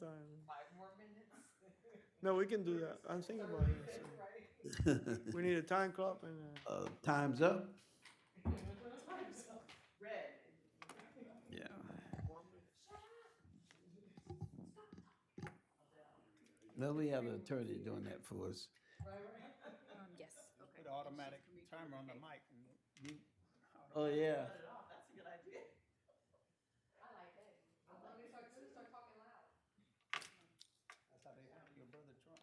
time. 5 more minutes? No, we can do that. I'm thinking about it. So. We need a time clock and. Time's up. Red. Yeah. Well, we have an attorney doing that for us. Yes, okay. Put an automatic timer on the mic. And you, Oh, yeah. Cut it off, that's a good idea. I like it. Let me start talking loud. that's how they handle your brother Trump.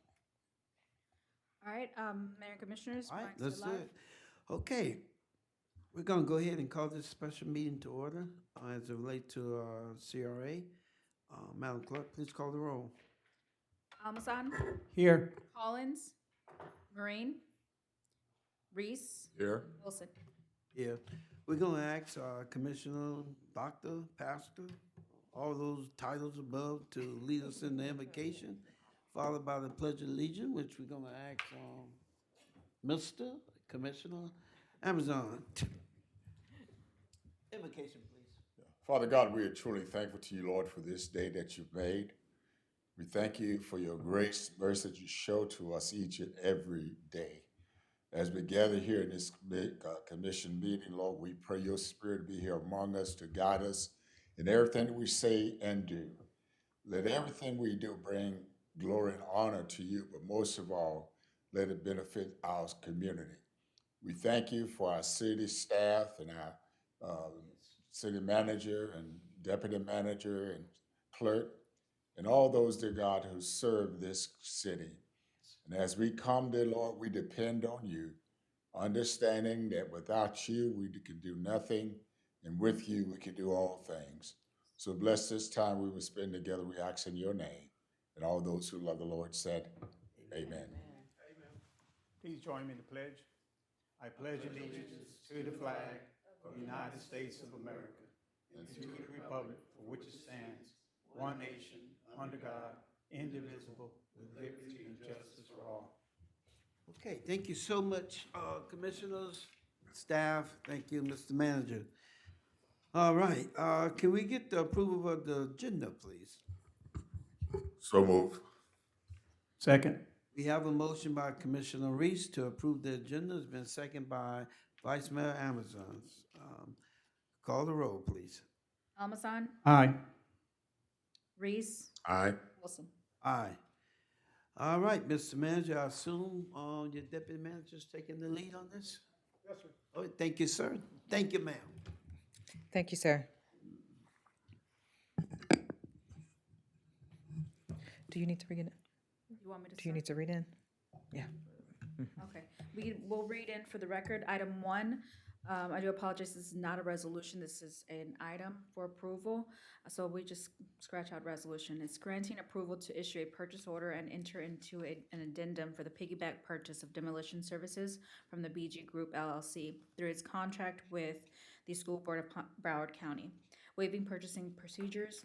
All right, Mayor and Commissioners. All right, mics are let's do live. it. Okay, we're gonna go ahead and call this special meeting to order as it relates to CRA. Madam Clerk, please call the roll. Almasan, Here. Collins, Marine, Reese, Here. Wilson. Yeah, we're gonna ask Commissioner, Doctor, Pastor, all those titles above to lead us in the invocation, followed by the Pledge of Allegiance, which we're gonna ask Mr. Commissioner Amazon. Invocation, please. Father God, we are truly thankful to you, Lord, for this day that you've made. We thank you for your grace, mercy that you show to us each and every day. As we gather here in this commission meeting, Lord, we pray your spirit be here among us to guide us in everything that we say and do. Let everything we do bring glory and honor to you, but most of all, let it benefit our community. We thank you for our city staff and our city manager and deputy manager and clerk and all those, dear God, who serve this city. And as we come, dear Lord, we depend on you, understanding that without you, we can do nothing, and with you, we can do all things. So bless this time we will spend together, we ask in your name. And all those who love the Lord said, amen. Please join me in the pledge. I pledge allegiance to the flag of the United States of America and to the republic for which it stands, one nation, under God, indivisible, with liberty and justice for all. Okay, thank you so much, commissioners, staff. Thank you, Mr. Manager. All right, can we get the approval of the agenda, please? So move. Second. We have a motion by Commissioner Reese to approve the agenda. It's been seconded by Vice Mayor Amazon. Call the roll, please. Almasan, Aye. Reese, Aye. Wilson. Aye. All right, Mr. Manager, I assume your deputy manager's taking the lead on this? Yes, sir. Oh, thank you, sir. Thank you, ma'am. Thank you, sir. Do you need to read it? You want me to Do you start? need to read in? Yeah. Okay, we'll read in for the record, item 1. I do apologize, this is not a resolution, this is an item for approval. So we just scratch out resolution. It's granting approval to issue a purchase order and enter into an addendum for the piggyback purchase of demolition services from the BG Group LLC through its contract with the School Board of Broward County, waiving purchasing procedures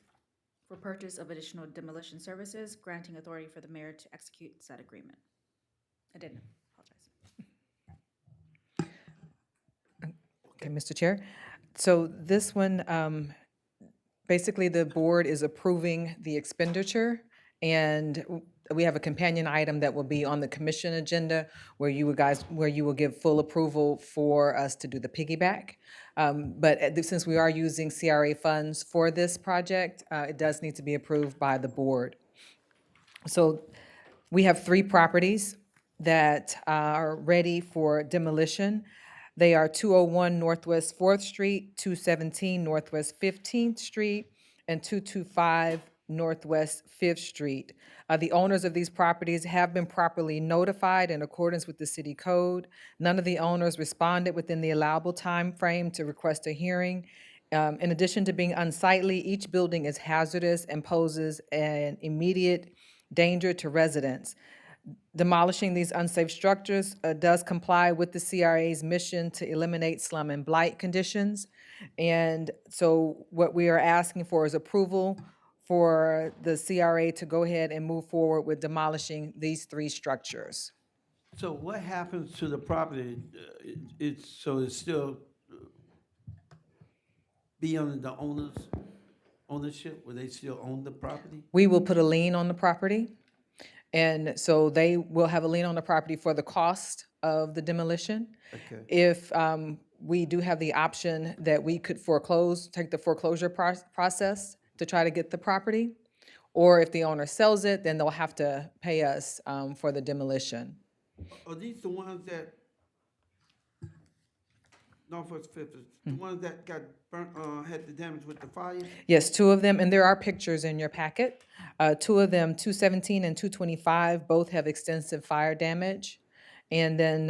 for purchase of additional demolition services, granting authority for the mayor to execute said agreement. Addendum, apologize. Okay, Mr. Chair. So this one, basically the board is approving the expenditure, and we have a companion item that will be on the commission agenda where you will give full approval for us to do the piggyback. But since we are using CRA funds for this project, it does need to be approved by the board. So we have 3 properties that are ready for demolition. They are 201 Northwest 4th Street, 217 Northwest 15th Street, and 225 Northwest 5th Street. The owners of these properties have been properly notified in accordance with the city code. None of the owners responded within the allowable time frame to request a hearing. In addition to being unsightly, each building is hazardous and poses an immediate danger to residents. Demolishing these unsafe structures does comply with the CRA's mission to eliminate slum and blight conditions. And so what we are asking for is approval for the CRA to go ahead and move forward with demolishing these 3 structures. So what happens to the property? It's still be under the owners? ownership? Will they still own the property? We will put a lien on the property. And so they will have a lien on the property for the cost of the demolition. Okay. If we do have the option that we could foreclose, take the foreclosure process to try to get the property, or if the owner sells it, then they'll have to pay us for the demolition. Are these the ones that, Northwest Fifth, the ones that got burnt, had the damage with the fire? Yes, two of them, and there are pictures in your packet. Two of them, 217 and 225, both have extensive fire damage. And then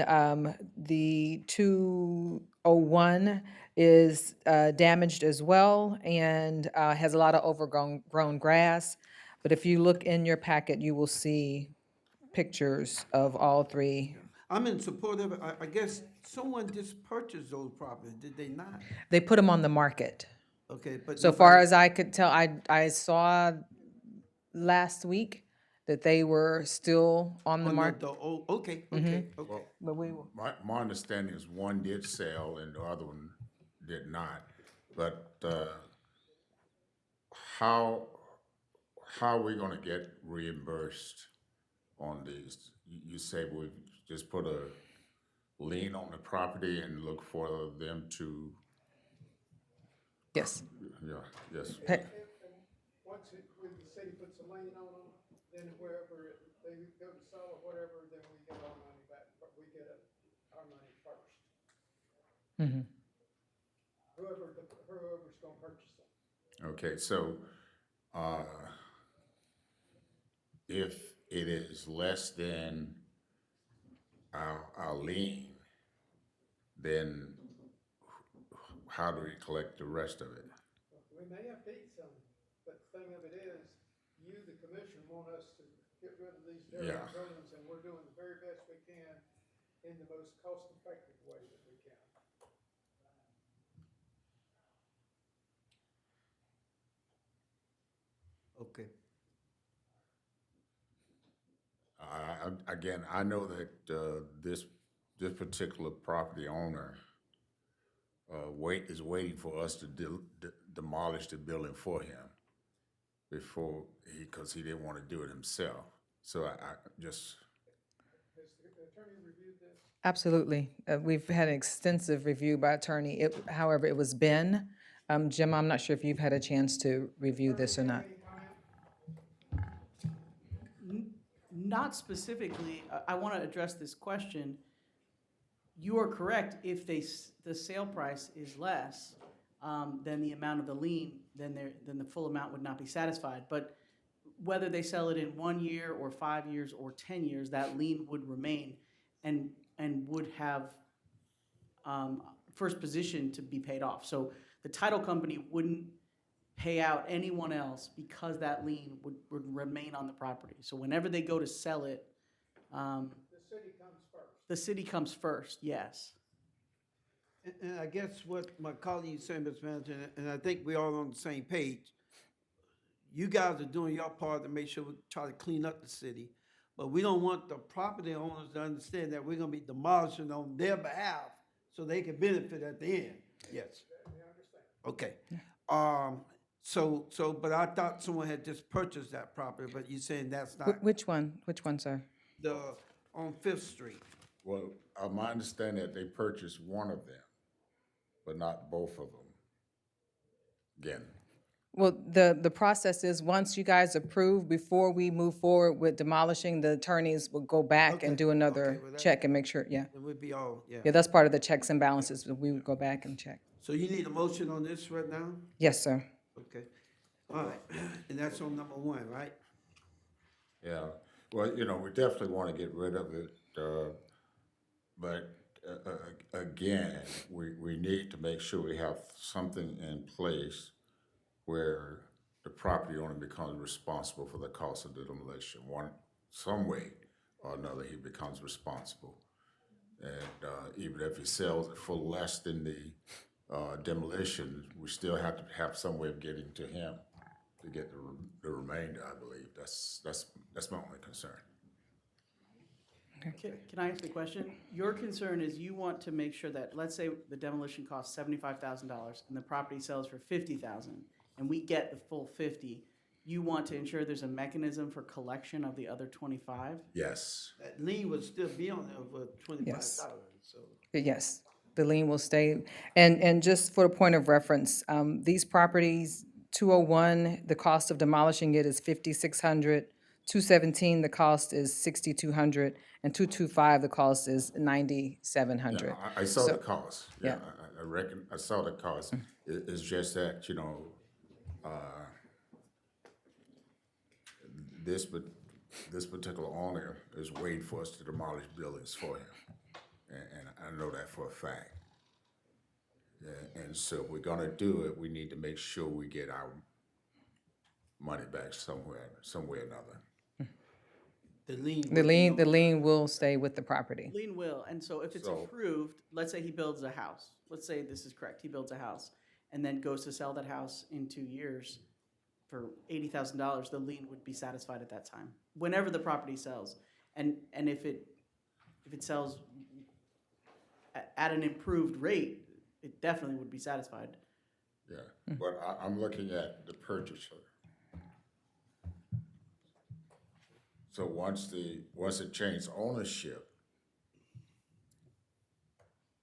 the 201 is damaged as well and has a lot of overgrown grass. But if you look in your packet, you will see pictures of all three. I'm in support of it. I guess someone just purchased those properties, did they not? They put them on the market. Okay, but. So far as I could tell, I saw last week that they were still on the market. Okay, okay, okay. But we, My understanding is one did sell and the other one did not. But how are we gonna get reimbursed on these? You say we just put a lien on the property and look for them to, yes. yeah, yes. Once when the city puts a lien on them, then wherever they go to sell or whatever, then we get our money back, but we get our money first. Mhm. Whoever's gonna purchase them. Okay, so if it is less than our lien, then how do we collect the rest of it? We may have paid some, but the thing of it is, you, the commission, want us to get rid of these Yeah. dirty buildings, and we're doing the very best we can in the most cost-effective way that we can. Okay. Again, I know that this particular property owner is waiting for us to demolish the building for him because he didn't want to do it himself. So I just. Has the attorney reviewed this? Absolutely. We've had an extensive review by attorney. However, it was Ben. Jim, I'm not sure if you've had a chance to review this or not. Any comment? Not specifically. I want to address this question. You are correct. If the sale price is less than the amount of the lien, then the full amount would not be satisfied. But whether they sell it in 1 year or 5 years or 10 years, that lien would remain and would have first position to be paid off. So the title company wouldn't pay out anyone else because that lien would remain on the property. So whenever they go to sell it, The city comes first. the city comes first, yes. And I guess what my colleague said, Mr. Manager, and I think we're all on the same page, you guys are doing your part to make sure we try to clean up the city, but we don't want the property owners to understand that we're gonna be demolishing on their behalf so they can benefit at the end. Yes. Okay. But I thought someone had just purchased that property, but you're saying that's not Which one? Which one, sir? on Fifth Street. Well, my understanding that they purchased one of them, but not both of them. Again, Well, the process is, once you guys approve, before we move forward with demolishing, the attorneys will go back and Okay, do another okay, well, that- check and make sure, yeah. It would be all, yeah. Yeah, that's part of the checks and balances, but we would go back and check. So you need a motion on this right now? Yes, sir. Okay. All right, and that's on number one, right? yeah, well, we definitely want to get rid of it, but again, we need to make sure we have something in place where the property owner becomes responsible for the cost of the demolition. Some way or another, he becomes responsible. And even if he sells it for less than the demolition, we still have to have some way of getting to him to get the remainder, I believe. That's my only concern. Can I ask a question? Your concern is you want to make sure that, let's say the demolition costs $75,000 and the property sells for $50,000. and we get the full 50, you want to ensure there's a mechanism for collection of the other 25? Yes. That lien would still be on there for $25, so. Yes, the lien will stay. And just for a point of reference, these properties, 201, the cost of demolishing it is $5,600. 217, the cost is $6,200, and 225, the cost is $9,700. Yeah, I saw the cost. Yeah. I saw the cost. It's just that, this particular owner is waiting for us to demolish buildings for him. And I know that for a fact. Yeah, and so if we're gonna do it, we need to make sure we get our money back somewhere or another. The lien will stay with the property. Lien will, and so if it's So- approved, let's say he builds a house, let's say this is correct, he builds a house, and then goes to sell that house in 2 years for $80,000, the lien would be satisfied at that time, whenever the property sells. And if it sells at an improved rate, it definitely would be satisfied. Yeah, but I'm looking at the purchaser. So once it changes ownership,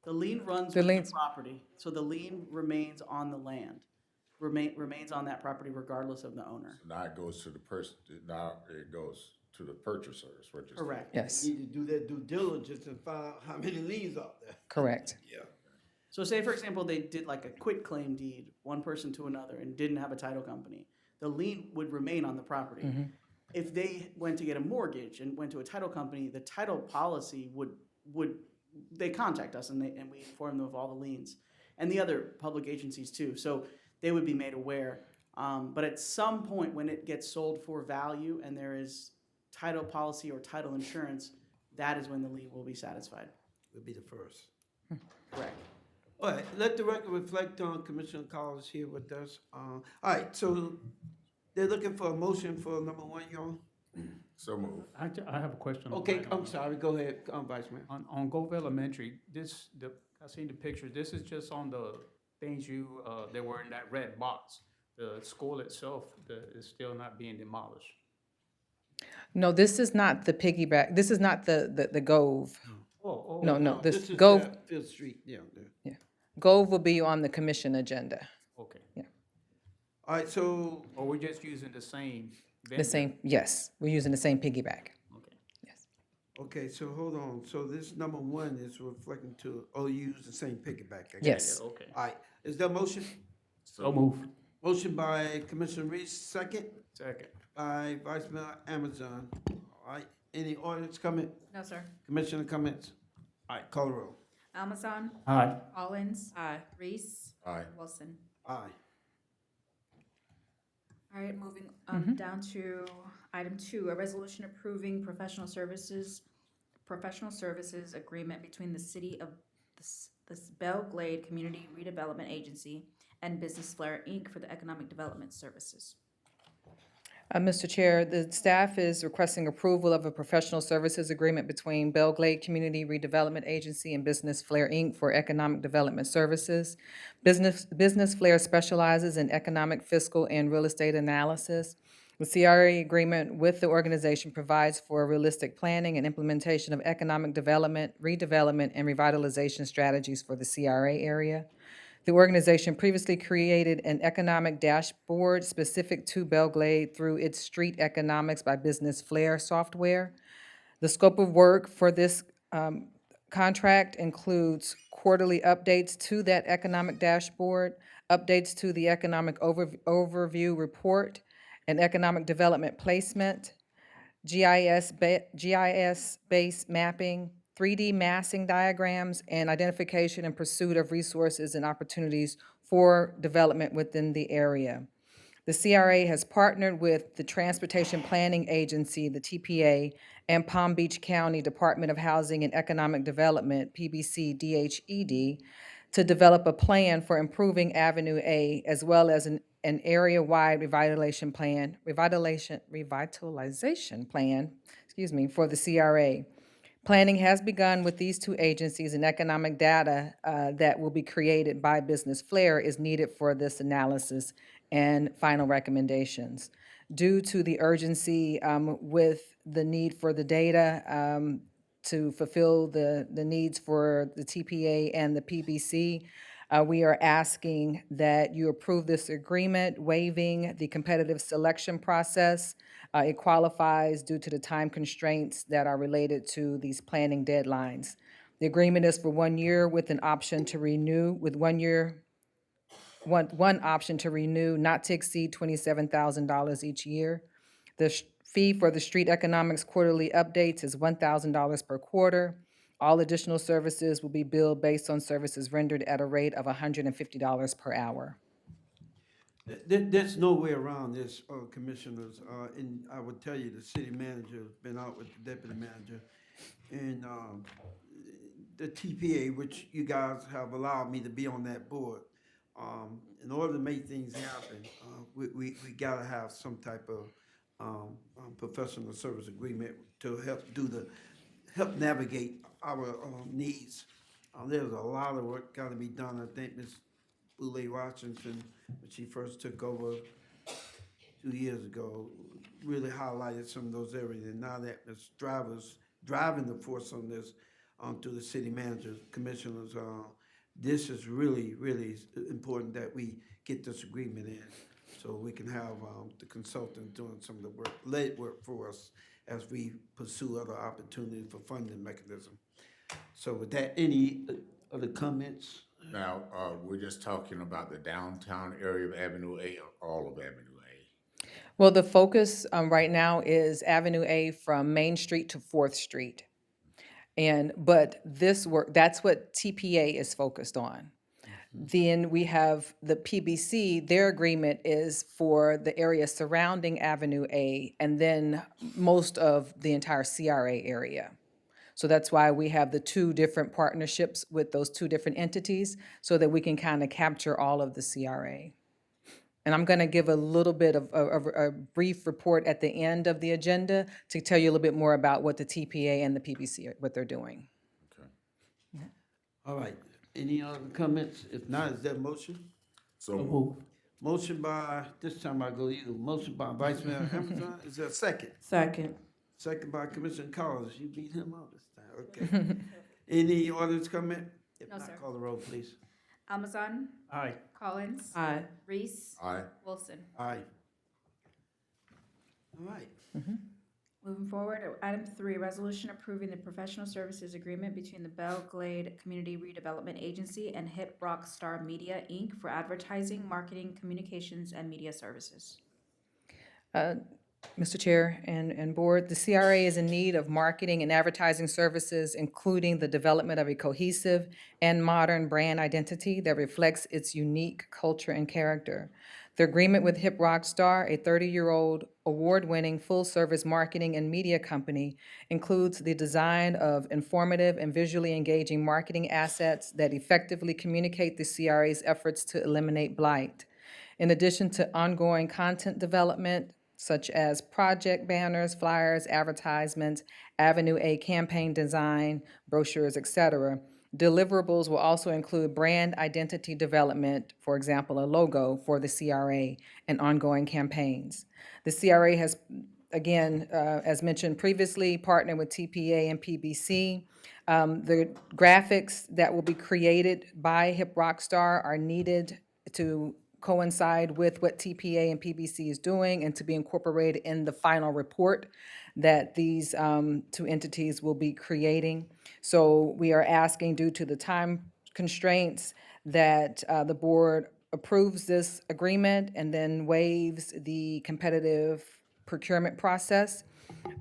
The lien runs The with the liens- property, so the lien remains on the land, remains on that property regardless of the owner. now it goes to the person, now it goes to the purchaser, is what you're saying. Correct. Yes, Need to do that due diligence and find out how many liens out there. correct. Yeah. So say, for example, they did like a quitclaim deed, one person to another, and didn't have a title company. The lien would remain on the property. If they went to get a mortgage and went to a title company, the title policy would they contact us and we inform them of all the liens and the other public agencies too. So they would be made aware. But at some point when it gets sold for value and there is title policy or title insurance, that is when the lien will be satisfied. Would be the first. Correct. All right, let the record reflect on Commissioner Collins here with us. All right, so they're looking for a motion for number one, y'all? So move. I have a question. Okay, on- I'm sorry, go ahead, Vice Mayor. On Gove Elementary, I seen the pictures, this is just on the things that were in that red box. The school itself, is still not being demolished. No, this is not the piggyback, this is not the Gove. Oh, No, This this is Gove, that Fifth Street, yeah. yeah. Gove will be on the commission agenda. okay. All right, so, Or we're just using the same The vendor? same, yes, we're using the same piggyback. Okay. Yes. okay, so hold on, so this number one is reflecting to, use the same piggyback. I guess. Yes. Yeah, okay. All right, is there a motion? So move. Motion by Commissioner Reese, second Second. by Vice Mayor Amazon. All right, any audience comment? No, sir. Commissioner comments? All right, call the roll. Amazon, Aye. Collins. Reese. Aye. Wilson. Aye. All right, moving down to item 2, a resolution approving professional services agreement between the city of the Belle Glade Community Redevelopment Agency and Business Flair, Inc. for the economic development services. Mr. Chair, the staff is requesting approval of a professional services agreement between Belle Glade Community Redevelopment Agency and Business Flair, Inc. for economic development services. Business Flair specializes in economic, fiscal, and real estate analysis. The CRA agreement with the organization provides for realistic planning and implementation of economic development, redevelopment, and revitalization strategies for the CRA area. The organization previously created an economic dashboard specific to Belle Glade through its Street Economics by Business Flair software. The scope of work for this contract includes quarterly updates to that economic dashboard, updates to the economic overview report, and economic development placement, GIS-based mapping, 3D massing diagrams, and identification and pursuit of resources and opportunities for development within the area. The CRA has partnered with the Transportation Planning Agency, the TPA, and Palm Beach County Department of Housing and Economic Development, PBC-DHED, to develop a plan for improving Avenue A, as well as an area-wide revitalization plan for the CRA. Planning has begun with these two agencies, and economic data that will be created by Business Flair is needed for this analysis and final recommendations. Due to the urgency with the need for the data to fulfill the needs for the TPA and the PBC, we are asking that you approve this agreement waiving the competitive selection process. It qualifies due to the time constraints that are related to these planning deadlines. The agreement is for 1 year with an option to renew, with 1 year, one option to renew, not to exceed $27,000 each year. The fee for the street economics quarterly updates is $1,000 per quarter. All additional services will be billed based on services rendered at a rate of $150 per hour. There's no way around this, commissioners, and I would tell you, the city manager has been out with the deputy manager, and, the TPA, which you guys have allowed me to be on that board. In order to make things happen, we gotta have some type of, professional service agreement to help navigate our, needs. There's a lot of work gotta be done. I think Ms. Boulay Washington, when she first took over 2 years ago, really highlighted some of those areas. And now that Ms. Driver's driving the force on this, through the city managers, commissioners, this is really, really important that we get this agreement in, so we can have, the consultant doing some of the work, lead work for us as we pursue other opportunities for funding mechanism. So with that, any other comments? Now, we're just talking about the downtown area of Avenue A or all of Avenue A? Well, the focus right now is Avenue A from Main Street to 4th Street. But this work, that's what TPA is focused on. Then we have the PBC, their agreement is for the area surrounding Avenue A and then most of the entire CRA area. So that's why we have the 2 different partnerships with those 2 different entities so that we can kind of capture all of the CRA. And I'm going to give a little bit of a brief report at the end of the agenda to tell you a little bit more about what the TPA and the PBC, what they're doing. Okay. All right, any other comments? If not, is there a motion? So, Motion by, this time I go to you, motion by Vice Mayor Amazon, is there a second? Second. Second by Commissioner Collins, you beat him out this time, okay. Any audience comment? If No, not, sir. call the roll, please. Amazon, Aye. Collins, Aye. Reese, aye. Wilson. Aye. All right, Moving forward, item 3, resolution approving the professional services agreement between the Belle Glade Community Redevelopment Agency and Hip Rock Star Media, Inc. for advertising, marketing, communications, and media services. Mr. Chair and Board, the CRA is in need of marketing and advertising services, including the development of a cohesive and modern brand identity that reflects its unique culture and character. The agreement with Hip Rock Star, a 30-year-old award-winning full-service marketing and media company, includes the design of informative and visually engaging marketing assets that effectively communicate the CRA's efforts to eliminate blight. In addition to ongoing content development, such as project banners, flyers, advertisements, Avenue A campaign design, brochures, etc., deliverables will also include brand identity development, for example, a logo for the CRA, and ongoing campaigns. The CRA has, again, as mentioned previously, partnered with TPA and PBC. The graphics that will be created by Hip Rock Star are needed to coincide with what TPA and PBC is doing and to be incorporated in the final report that these 2 entities will be creating. So we are asking, due to the time constraints, that the board approves this agreement and then waives the competitive procurement process.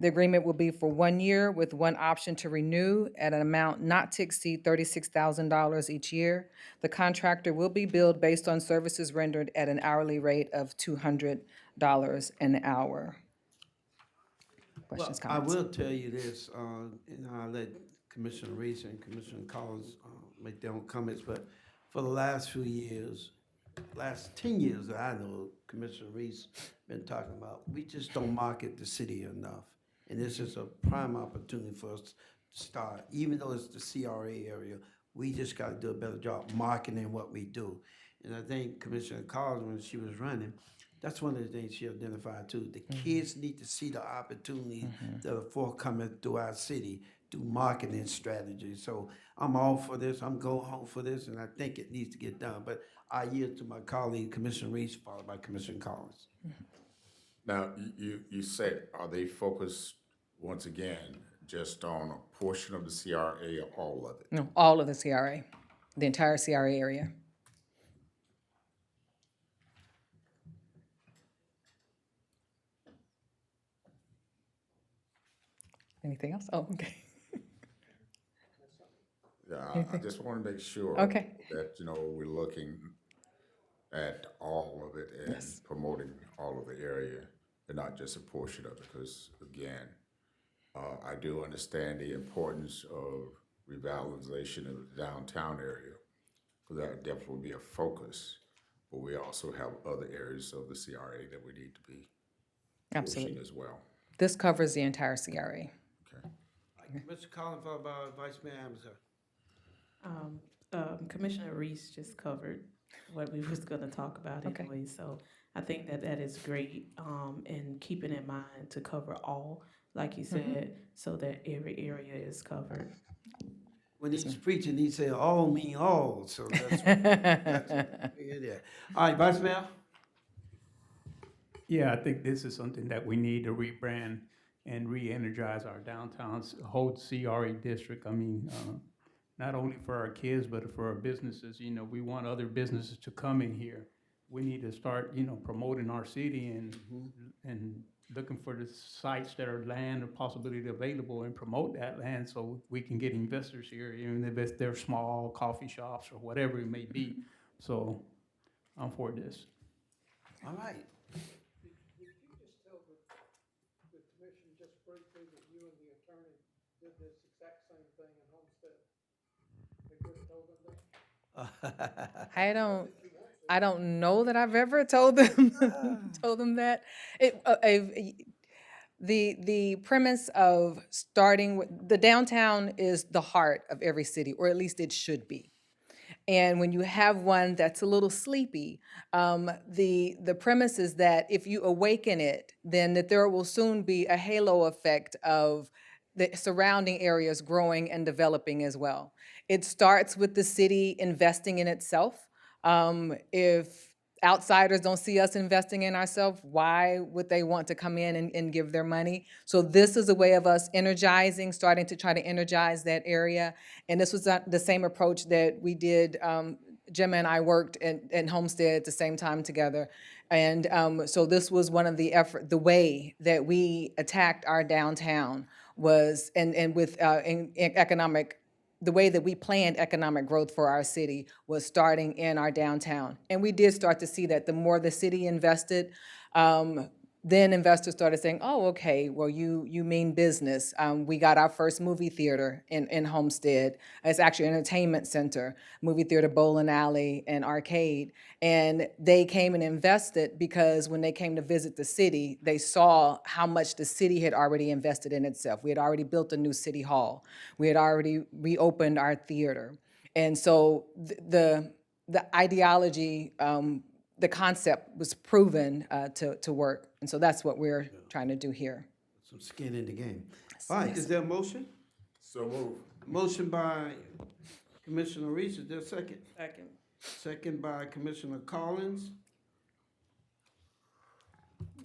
The agreement will be for 1 year with one option to renew at an amount not to exceed $36,000 each year. The contractor will be billed based on services rendered at an hourly rate of $200 an hour. Questions, I comments? will tell you this, and I'll let Commissioner Reese and Commissioner Collins make their own comments, but for the last few years, last 10 years that I know, Commissioner Reese been talking about, we just don't market the city enough. And this is a prime opportunity for us to start, even though it's the CRA area, we just gotta do a better job marketing what we do. And I think Commissioner Collins, when she was running, that's one of the things she identified too. The kids need to see the opportunities that are forthcoming through our city through marketing strategies. So I'm all for this. I'm go home for this, and I think it needs to get done. But I yield to my colleague, Commissioner Reese, followed by Commissioner Collins. Now, you said, are they focused, once again, just on a portion of the CRA or all of it? No, all of the CRA, the entire CRA area. Anything else? Oh, okay. Yeah, I just want to make sure Okay. that, we're looking at all of it and promoting all of the area and not just a portion of it, because again, I do understand the importance of revitalization of the downtown area, because that would definitely be a focus, but we also have other areas of the CRA that we need to be Absolutely. pushing as well. This covers the entire CRA. Okay. Mr. Collins, followed by Vice Mayor Amizar. Commissioner Reese just covered what we was gonna talk about Okay. anyway, so I think that is great, and keeping in mind to cover all, like you said, so that every area is covered. When he's preaching, he say, all mean all, so that's yeah. All right, Vice Mayor? Yeah, I think this is something that we need to rebrand and re-energize our downtowns, whole CRA district. I mean, not only for our kids, but for our businesses. We want other businesses to come in here. We need to start, promoting our city and looking for the sites that are land or possibility available and promote that land so we can get investors here, even if they're small coffee shops or whatever it may be. So I'm for this. All right. Did you just tell the commission just briefly that you and the attorney did this exact same thing in Homestead? They could have told them that? I don't know that I've ever told them that. The premise of starting with the downtown is the heart of every city, or at least it should be. And when you have one that's a little sleepy, the premise is that if you awaken it, then that there will soon be a halo effect of the surrounding areas growing and developing as well. It starts with the city investing in itself. If outsiders don't see us investing in ourselves, why would they want to come in and give their money? So this is a way of us starting to try to energize that area. And this was the same approach that we did. Gemma and I worked in Homestead at the same time together. And so this was one of the way that we attacked our downtown was, and with economic, the way that we planned economic growth for our city was starting in our downtown. And we did start to see that the more the city invested, then investors started saying, oh, okay, well, you mean business. We got our first movie theater in Homestead. It's actually an entertainment center, movie theater, bowling alley, and arcade. And they came and invested because when they came to visit the city, they saw how much the city had already invested in itself. We had already built a new city hall. We had already reopened our theater. And so the ideology, the concept was proven to work. And so that's what we're trying to do here. Some skin in the game. All right, is there a motion? So move. Motion by Commissioner Reese, is there a second? Second. Second by Commissioner Collins.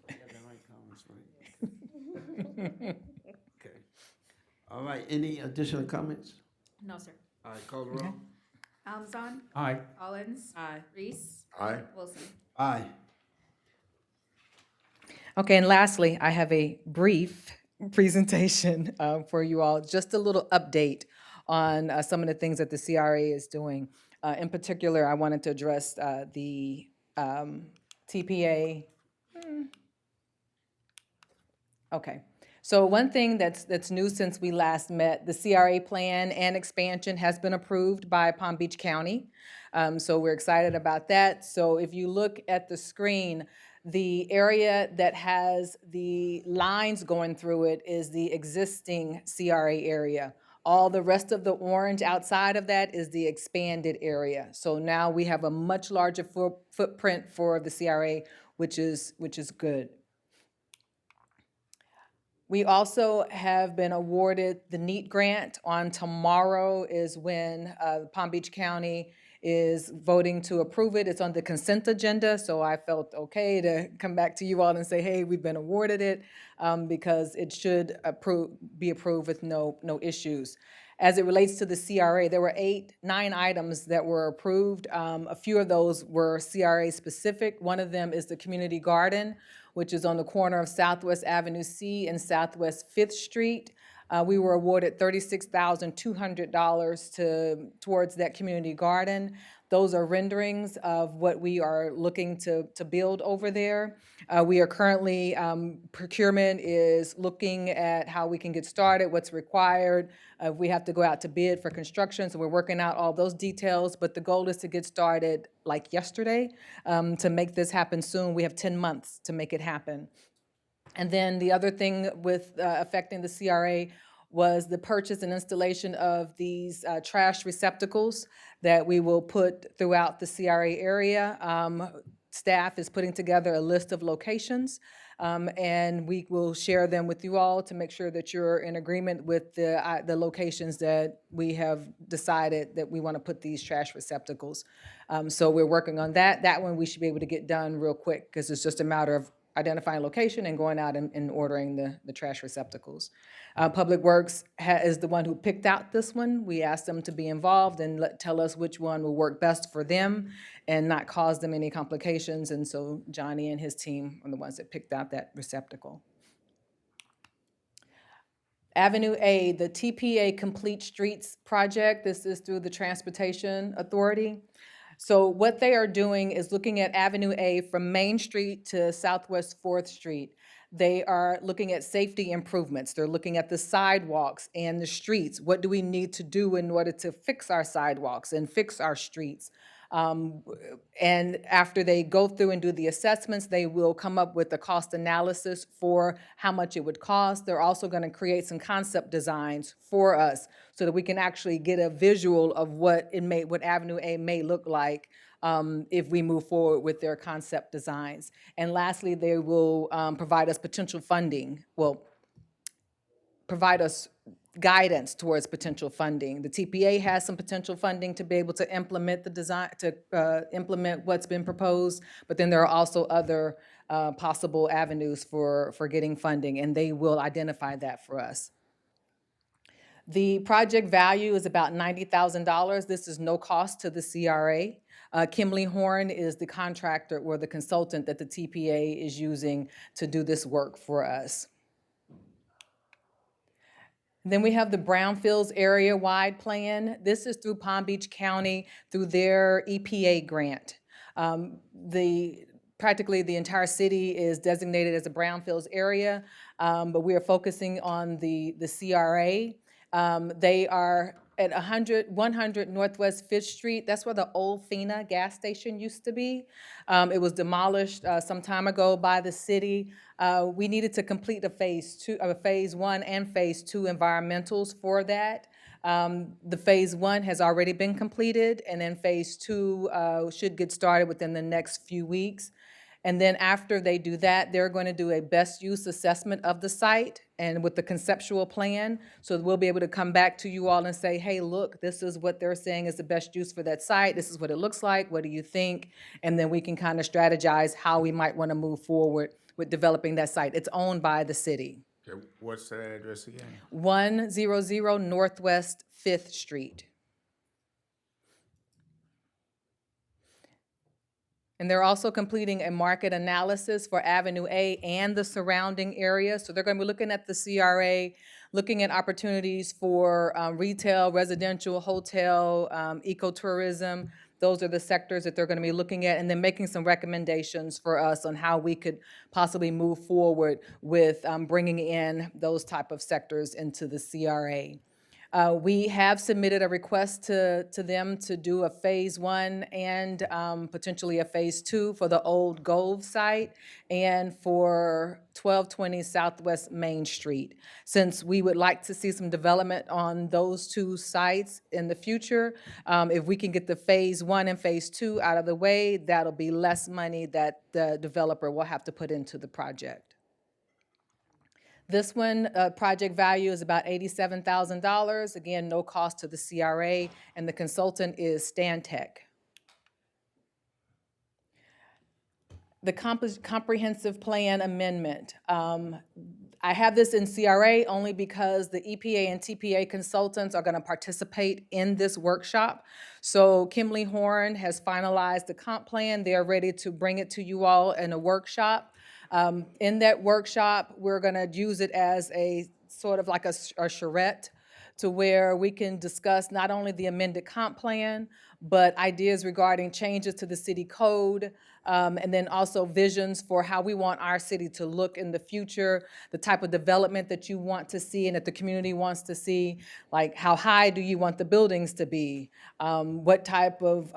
I got that right, Collins, right? Okay. All right, any additional comments? No, sir. All right, call the roll. Almazan, Aye. Collins. Aye. Reese. Aye. Wilson. Aye. Okay, and lastly, I have a brief presentation for you all, just a little update on some of the things that the CRA is doing. In particular, I wanted to address the TPA. Okay, so one thing that's new since we last met, the CRA plan and expansion has been approved by Palm Beach County. So we're excited about that. So if you look at the screen, the area that has the lines going through it is the existing CRA area. All the rest of the orange outside of that is the expanded area. So now we have a much larger footprint for the CRA, which is good. We also have been awarded the NEAT grant. On tomorrow is when Palm Beach County is voting to approve it. It's on the consent agenda, so I felt okay to come back to you all and say, hey, we've been awarded it, because it should be approved with no issues. As it relates to the CRA, there were 9 items that were approved. A few of those were CRA specific. One of them is the community garden, which is on the corner of Southwest Avenue C and Southwest 5th Street. We were awarded $36,200 towards that community garden. Those are renderings of what we are looking to build over there. We are currently, procurement is looking at how we can get started, what's required. We have to go out to bid for construction, so we're working out all those details, but the goal is to get started like yesterday, to make this happen soon. We have 10 months to make it happen. And then the other thing with affecting the CRA was the purchase and installation of these trash receptacles that we will put throughout the CRA area. Staff is putting together a list of locations, and we will share them with you all to make sure that you're in agreement with the locations that we have decided that we want to put these trash receptacles. So we're working on that. That one we should be able to get done real quick because it's just a matter of identifying location and going out and ordering the trash receptacles. Public Works is the one who picked out this one. We asked them to be involved and tell us which one will work best for them and not cause them any complications. And so Johnny and his team are the ones that picked out that receptacle. Avenue A, the TPA Complete Streets project. This is through the Transportation Authority. So what they are doing is looking at Avenue A from Main Street to Southwest 4th Street. They are looking at safety improvements. They're looking at the sidewalks and the streets. What do we need to do in order to fix our sidewalks and fix our streets? And after they go through and do the assessments, they will come up with a cost analysis for how much it would cost. They're also going to create some concept designs for us so that we can actually get a visual of what Avenue A may look like if we move forward with their concept designs. And lastly, they will provide us potential funding. Well, provide us guidance towards potential funding. The TPA has some potential funding to be able to implement the design, to implement what's been proposed, but then there are also other possible avenues for getting funding, and they will identify that for us. The project value is about $90,000. This is no cost to the CRA. Kimley Horn is the contractor or the consultant that the TPA is using to do this work for us. Then we have the Brownfields area-wide plan. This is through Palm Beach County through their EPA grant. Practically the entire city is designated as a Brownfields area, but we are focusing on the CRA. They are at 100 Northwest 5th Street. That's where the old FINA gas station used to be. It was demolished some time ago by the city. We needed to complete a phase 1 and phase 2 environmentals for that. The phase 1 has already been completed, and then phase 2 should get started within the next few weeks. And then after they do that, they're going to do a best use assessment of the site and with the conceptual plan. So we'll be able to come back to you all and say, hey, look, this is what they're saying is the best use for that site. This is what it looks like. What do you think? And then we can kind of strategize how we might want to move forward with developing that site. It's owned by the city. Okay, what's that address again? 100 Northwest 5th Street. And they're also completing a market analysis for Avenue A and the surrounding area. So they're going to be looking at the CRA, looking at opportunities for retail, residential, hotel, ecotourism. Those are the sectors that they're going to be looking at, and then making some recommendations for us on how we could possibly move forward with bringing in those type of sectors into the CRA. We have submitted a request to them to do a Phase 1 and potentially a Phase 2 for the old Gove site and for 1220 Southwest Main Street. Since we would like to see some development on those two sites in the future, if we can get the Phase 1 and Phase 2 out of the way, that'll be less money that the developer will have to put into the project. This one, project value is about $87,000. Again, no cost to the CRA, and the consultant is Stantec. The comprehensive plan amendment. I have this in CRA only because the EPA and TPA consultants are going to participate in this workshop. So Kimley Horn has finalized the comp plan. They are ready to bring it to you all in a workshop. In that workshop, we're going to use it as a sort of like a charrette to where we can discuss not only the amended comp plan, but ideas regarding changes to the city code, and then also visions for how we want our city to look in the future, the type of development that you want to see and that the community wants to see, like how high do you want the buildings to be? What types of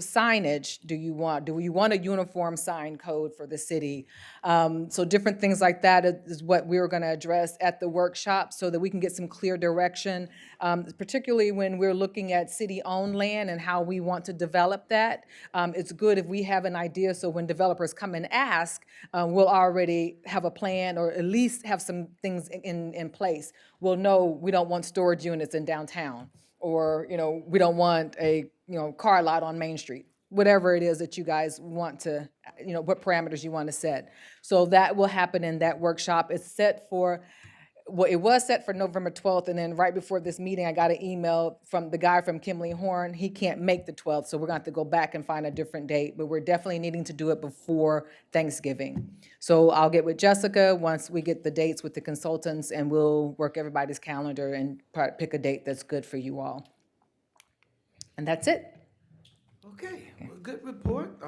signage do you want? Do you want a uniform sign code for the city? So different things like that is what we're going to address at the workshop so that we can get some clear direction, particularly when we're looking at city-owned land and how we want to develop that. It's good if we have an idea so when developers come and ask, we'll already have a plan or at least have some things in place. We'll know we don't want storage units in downtown, or we don't want a car lot on Main Street. Whatever it is that you guys want to, what parameters you want to set. So that will happen in that workshop. It's set for, well, it was set for November 12th, and then right before this meeting, I got an email from the guy from Kimley Horn. He can't make the 12th, so we're going to have to go back and find a different date, but we're definitely needing to do it before Thanksgiving. So I'll get with Jessica once we get the dates with the consultants, and we'll work everybody's calendar and pick a date that's good for you all. And that's it. Okay, well, good report.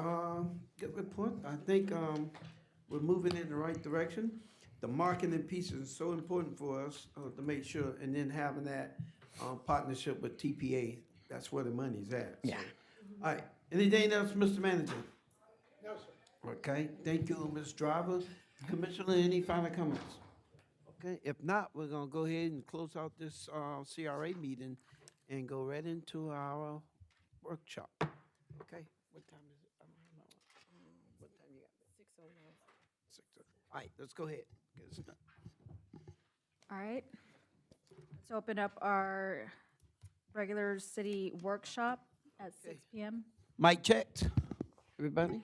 Good report. I think we're moving in the right direction. The marketing piece is so important for us to make sure, and then having that partnership with TPA. That's where the money's at. Yeah. All right. Anything else, Mr. Manager? No, sir. Okay. Thank you, Ms. Driver. Commissioner, any final comments? Okay. If not, we're gonna go ahead and close out this CRA meeting and go right into our workshop. Okay. What time is it? I don't know. What time you got? 6:01. 6:00. All right. Let's go ahead. Get it started. All right. Let's open up our regular city workshop at 6 p.m. Mic checked. Everybody?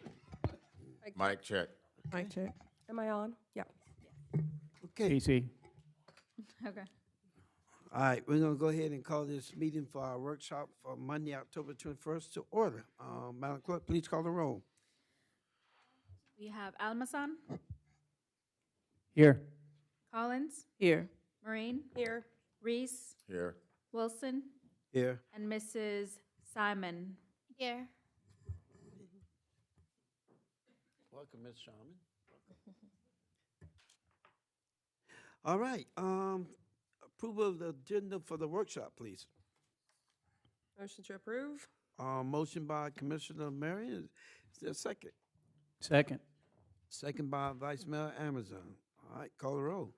Mic check. Mic check. Am I on? Yeah. Okay. PC. Okay. All right, we're gonna go ahead and call this meeting for our workshop for Monday, October 21st to order. Madam Clerk, please call the roll. We have Almason, Here. Collins, Here. Marine. Here. Reese, Here. Wilson, Here. and Mrs. Simon. Here. Welcome, Ms. Sharman. All right, approval of the agenda for the workshop, please. Motion to approve? Motion by Commissioner Marion, is there a second? Second. Second by Vice Mayor Amazon. All right, call the roll.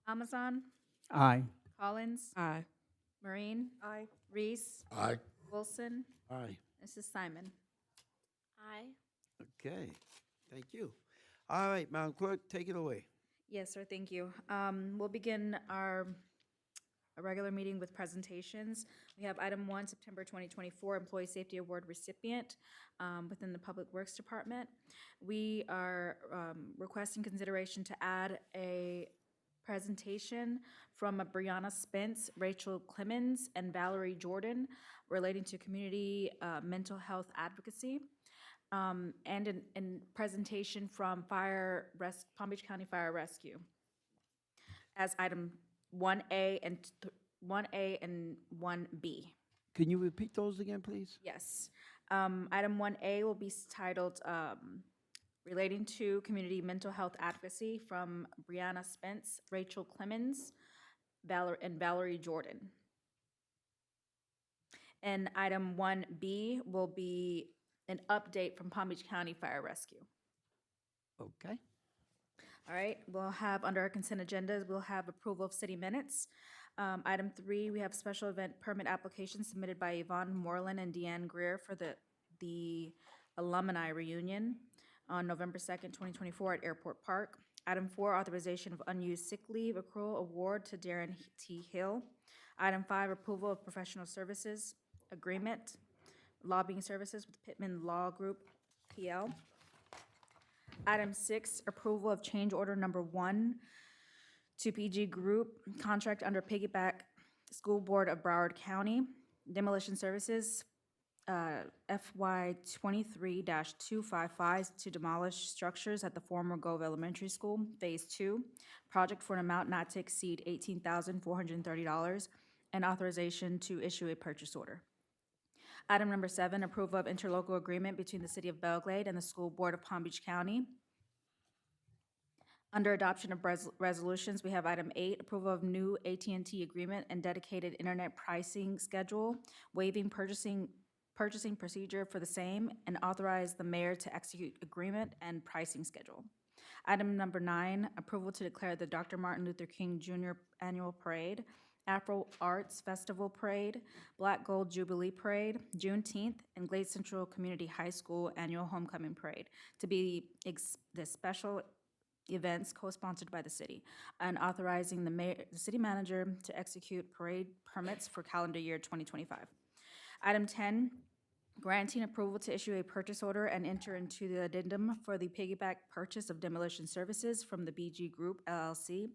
Almason, Aye. Collins, Aye. Marine, Aye. Reese, Aye. Wilson, Aye. Mrs. Simon. Aye. Okay, thank you. All right, Madam Clerk, take it away. Yes, sir, thank you. We'll begin our regular meeting with presentations. We have item 1, September 2024 Employee Safety Award recipient within the Public Works Department. We are requesting consideration to add a presentation from Brianna Spence, Rachel Clemens, and Valerie Jordan relating to community mental health advocacy. And a presentation from Palm Beach County Fire Rescue as item 1A and 1B. Can you repeat those again, please? Yes. Item 1A will be titled Relating to Community Mental Health Advocacy from Brianna Spence, Rachel Clemens, Valerie Jordan. And item 1B will be an update from Palm Beach County Fire Rescue. Okay. All right, we'll have, under our consent agendas, we'll have approval of city minutes. Item 3, we have special event permit application submitted by Yvonne Moreland and Deanne Greer for the alumni reunion on November 2nd, 2024 at Airport Park. Item 4, authorization of unused sick leave accrual award to Darren T. Hill. Item 5, approval of professional services agreement, lobbying services with Pittman Law Group, PL. Item 6, approval of change order number 1 to PG Group, contract under Piggyback School Board of Broward County, demolition services, FY 23-255 to demolish structures at the former Gove Elementary School, Phase 2, project for an amount not to exceed $18,430, and authorization to issue a purchase order. Item number 7, approval of interlocal agreement between the City of Belle Glade and the School Board of Palm Beach County. Under adoption of resolutions, we have item 8, approval of new AT&T agreement and dedicated internet pricing schedule, waiving purchasing procedure for the same, and authorize the mayor to execute agreement and pricing schedule. Item number 9, approval to declare the Dr. Martin Luther King Jr. Annual Parade, Afro Arts Festival Parade, Black Gold Jubilee Parade, Juneteenth, and Glade Central Community High School Annual Homecoming Parade to be the special events co-sponsored by the city, and authorizing the city manager to execute parade permits for calendar year 2025. Item 10, granting approval to issue a purchase order and enter into the addendum for the piggyback purchase of demolition services from the BG Group LLC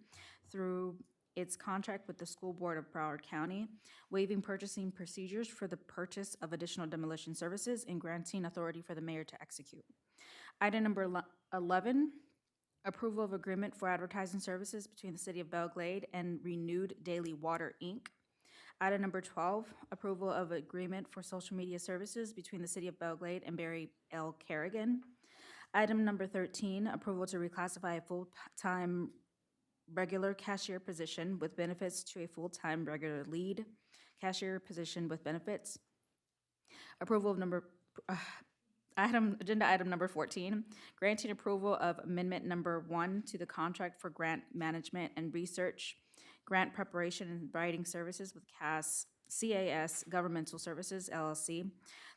through its contract with the School Board of Broward County, waiving purchasing procedures for the purchase of additional demolition services and granting authority for the mayor to execute. Item number 11, approval of agreement for advertising services between the City of Belle Glade and Renewed Daily Water, Inc. Item number 12, approval of agreement for social media services between the City of Belle Glade and Barry L. Kerrigan. Item number 13, approval to reclassify a full-time regular cashier position with benefits to a full-time regular lead cashier position with benefits. Approval of agenda item number 14, granting approval of amendment number 1 to the contract for grant management and research, grant preparation and writing services with CAS Governmental Services, LLC,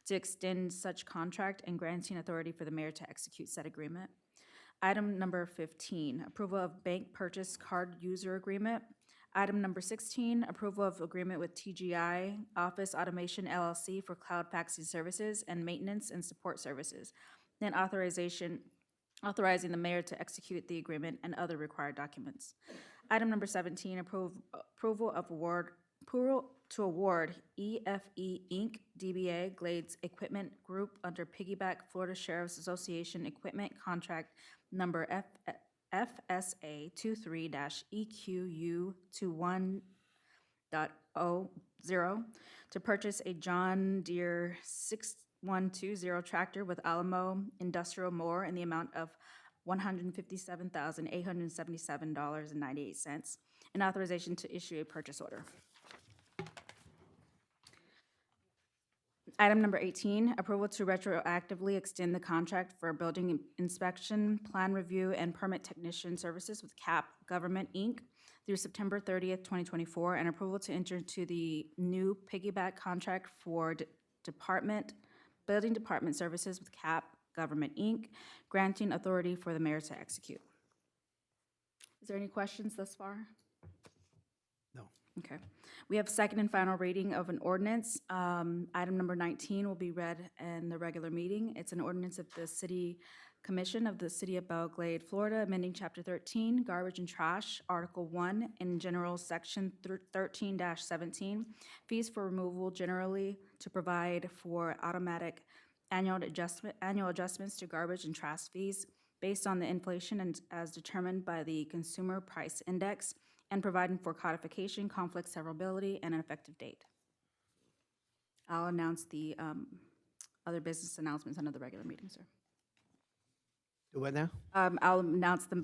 to extend such contract and granting authority for the mayor to execute said agreement. Item number 15, approval of bank purchase card user agreement. Item number 16, approval of agreement with TGI Office Automation LLC for cloud faxing services and maintenance and support services. Then authorizing the mayor to execute the agreement and other required documents. Item number 17, approval to award EFE Inc. DBA Glades Equipment Group under Piggyback Florida Sheriff's Association Equipment Contract number FSA 23-EQU 21.00 to purchase a John Deere 6120 tractor with Alamo Industrial Mower in the amount of $157,877.98, and authorization to issue a purchase order. Item number 18, approval to retroactively extend the contract for building inspection, plan review, and permit technician services with CAP Government, Inc. through September 30th, 2024, and approval to enter into the new piggyback contract for building department services with CAP Government, Inc., granting authority for the mayor to execute. Is there any questions thus far? No. Okay. We have second and final reading of an ordinance. Item number 19 will be read in the regular meeting. It's an ordinance of the City Commission of the City of Belle Glade, Florida, amending Chapter 13, Garbage and Trash, Article 1, in General Section 13-17, fees for removal generally to provide for automatic annual adjustments to garbage and trash fees based on the inflation and as determined by the Consumer Price Index, and providing for codification, conflict severability, and an effective date. I'll announce the other business announcements under the regular meeting, sir. Do what now? I'll announce the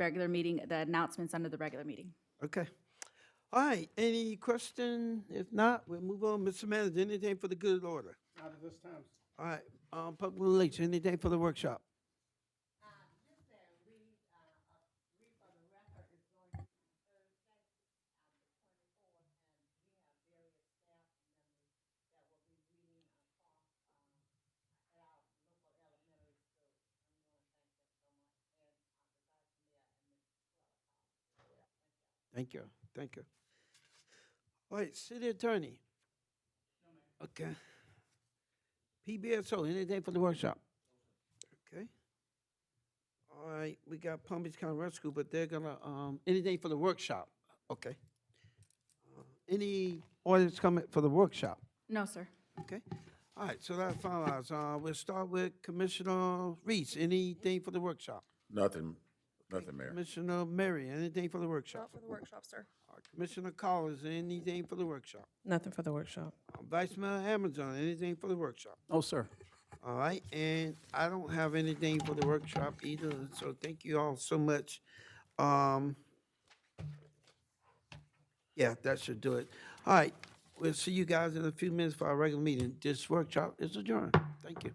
announcements under the regular meeting. Okay. All right, any question? If not, we'll move on. Mr. Manager, anything for the good order? Not at this time. All right, public relations, anything for the workshop? Thank you, thank you. All right, city attorney. Okay. PBSO, anything for the workshop? Okay. All right, we got Palm Beach County Rescue, but they're gonna, anything for the workshop? Okay. Any orders coming for the workshop? No, sir. Okay. All right, so that's finalized. We'll start with Commissioner Reese, anything for the workshop? Nothing, Mayor. Commissioner Mary, anything for the workshop? For the workshop, sir. Commissioner Collins, anything for the workshop? Nothing for the workshop. Vice Mayor Amazon, anything for the workshop? No, sir. All right, and I don't have anything for the workshop either, so thank you all so much. Yeah, that should do it. All right, we'll see you guys in a few minutes for our regular meeting. This workshop is adjourned. Thank you.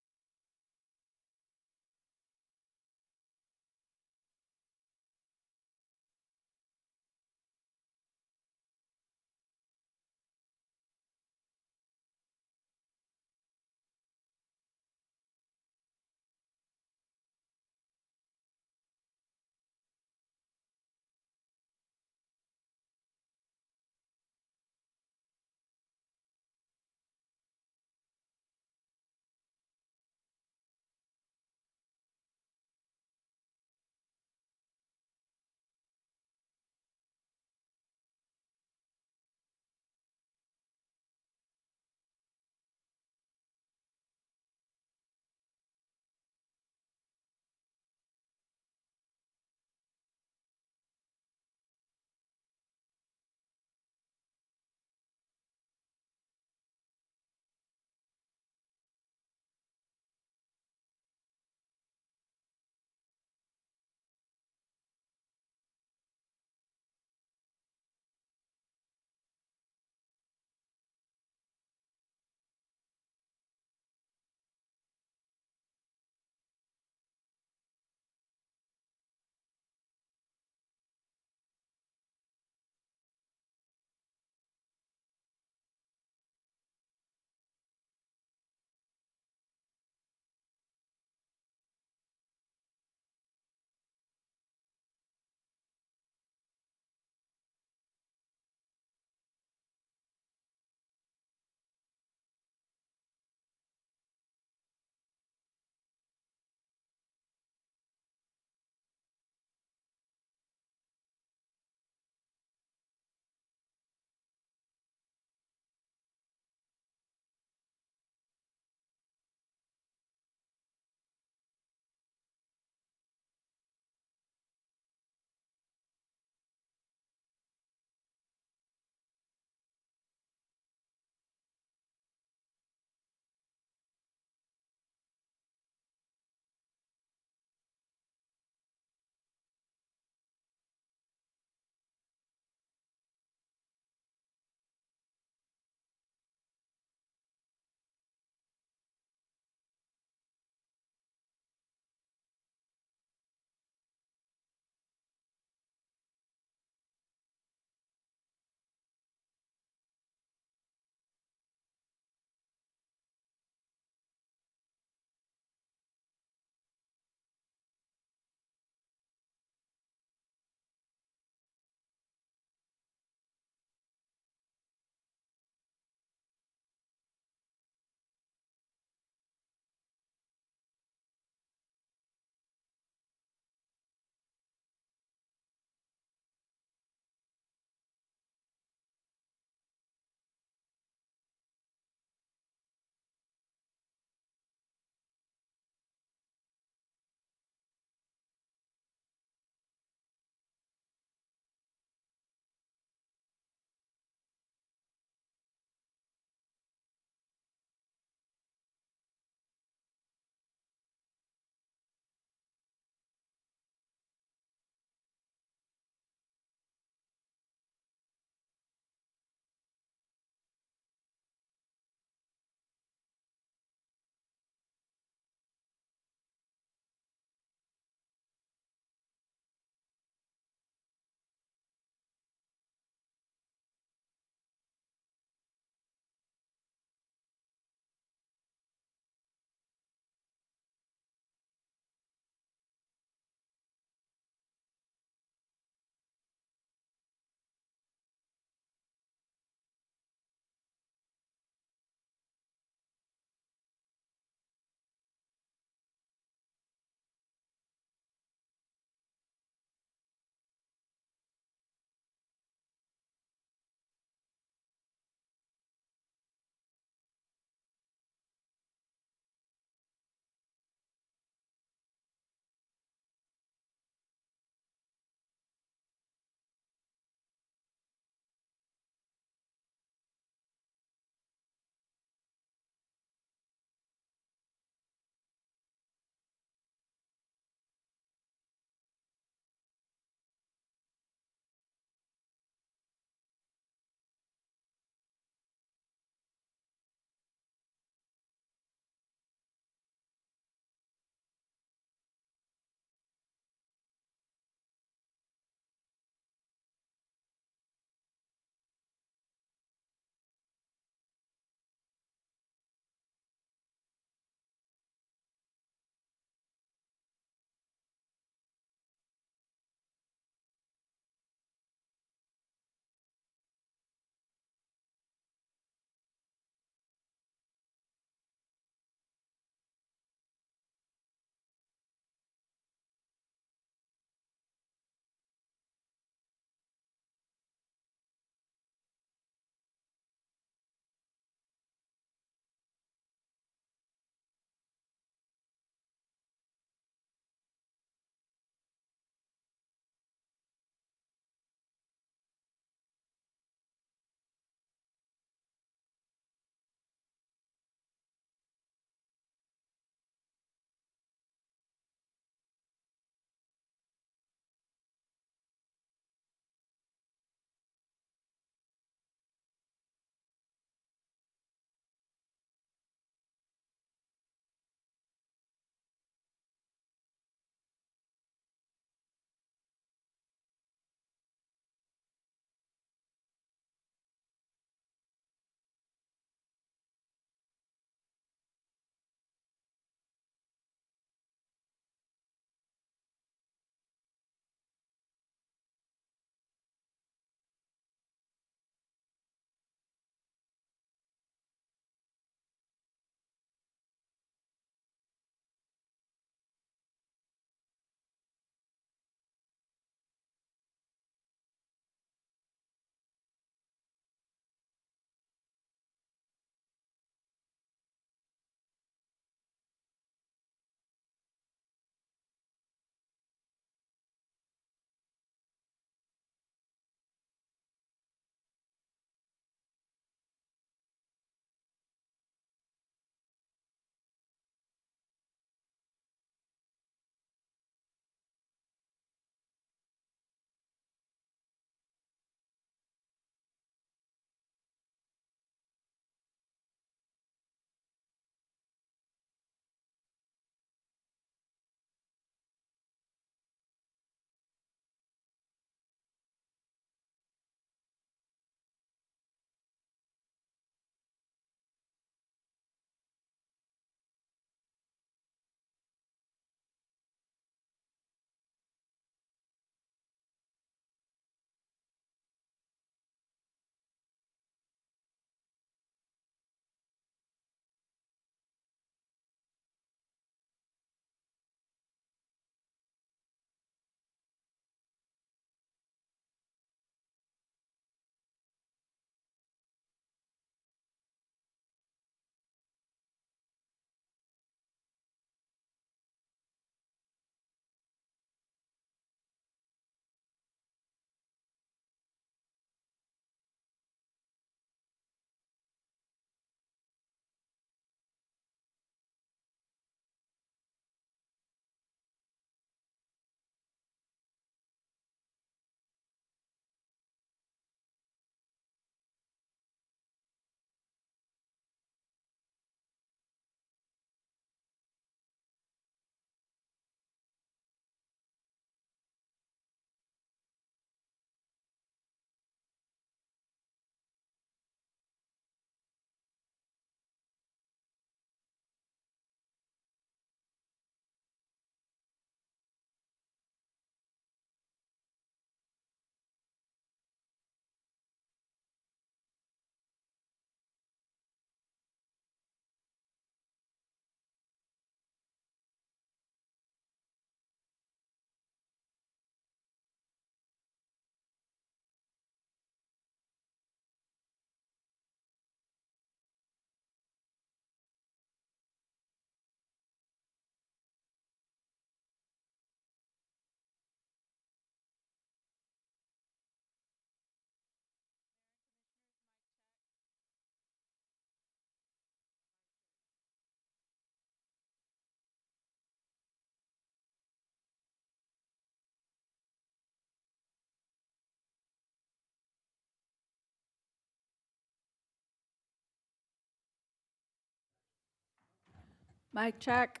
Mic check.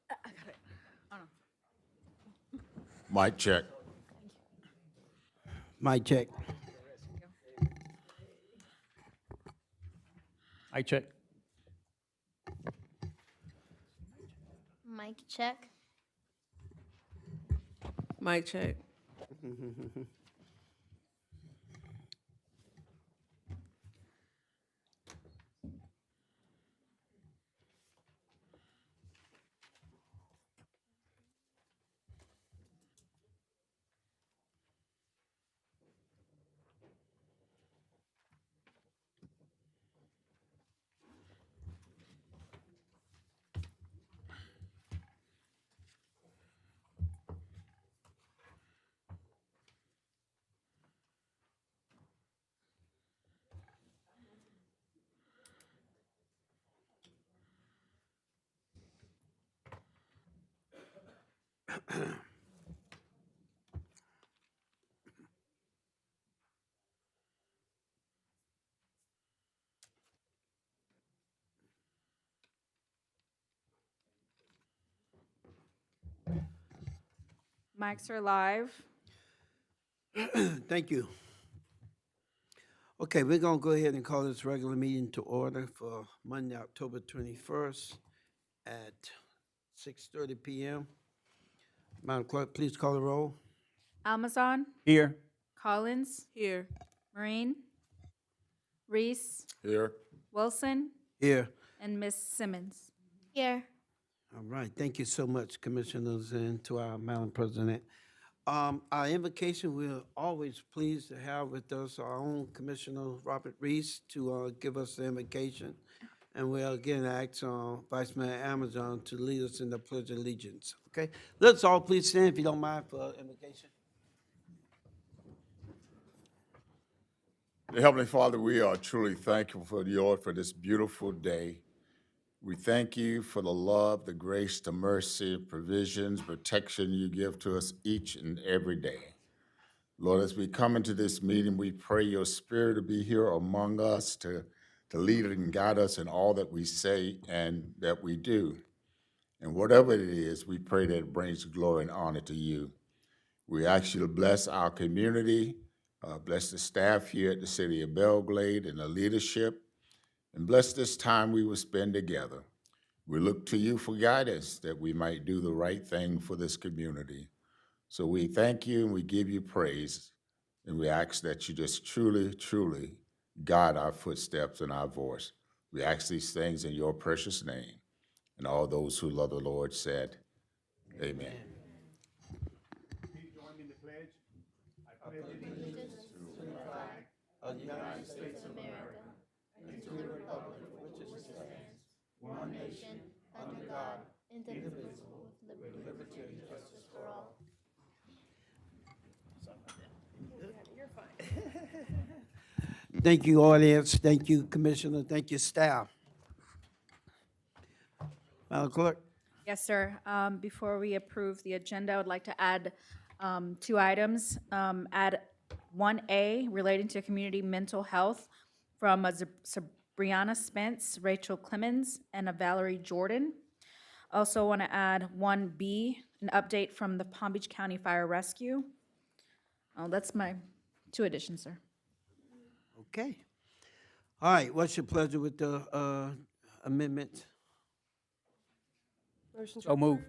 I got it. Oh, no. Mic check. Mic check. I check. Mic check. Mic check. Mics are live. Thank you. Okay, we're gonna go ahead and call this regular meeting to order for Monday, October 21st at 6:30 p.m. Madam Clerk, please call the roll. Amazon, Here. Collins, Here. Marine, Reese, Here. Wilson, Here. and Miss Simmons. Here. All right, thank you so much, Commissioners, and to our Madam President. Our invocation, we're always pleased to have with us our own Commissioner Robert Reese to give us the invocation. And we'll again ask Vice Mayor Amazon to lead us in the Pledge of Allegiance. Okay, let's all please stand if you don't mind for invocation. Dear Heavenly Father, we are truly thankful for you, Lord, for this beautiful day. We thank you for the love, the grace, the mercy, provisions, protection you give to us each and every day. Lord, as we come into this meeting, we pray your spirit to be here among us to lead and guide us in all that we say and that we do. And whatever it is, we pray that it brings glory and honor to you. We ask you to bless our community, bless the staff here at the city of Belle, Glade, and the leadership, and bless this time we will spend together. We look to you for guidance that we might do the right thing for this community. So we thank you and we give you praise, and we ask that you just truly, truly guide our footsteps and our voice. We ask these things in your precious name. And all those who love the Lord said, amen. Please join me in the pledge. I pledge allegiance to the flag of the United States of America and to the republic for which it stands, one nation, under God, indivisible, with liberty and justice for all. Thank you, audience. Thank you, Commissioner. Thank you, staff. Madam Clerk. Yes, sir. Before we approve the agenda, I would like to add 2 items. Add 1A relating to community mental health from Sabriana Spence, Rachel Clemens, and Valerie Jordan. Also want to add 1B, an update from the Palm Beach County Fire Rescue. That's my 2 additions, sir. Okay. All right, what's your pleasure with the amendment? So move.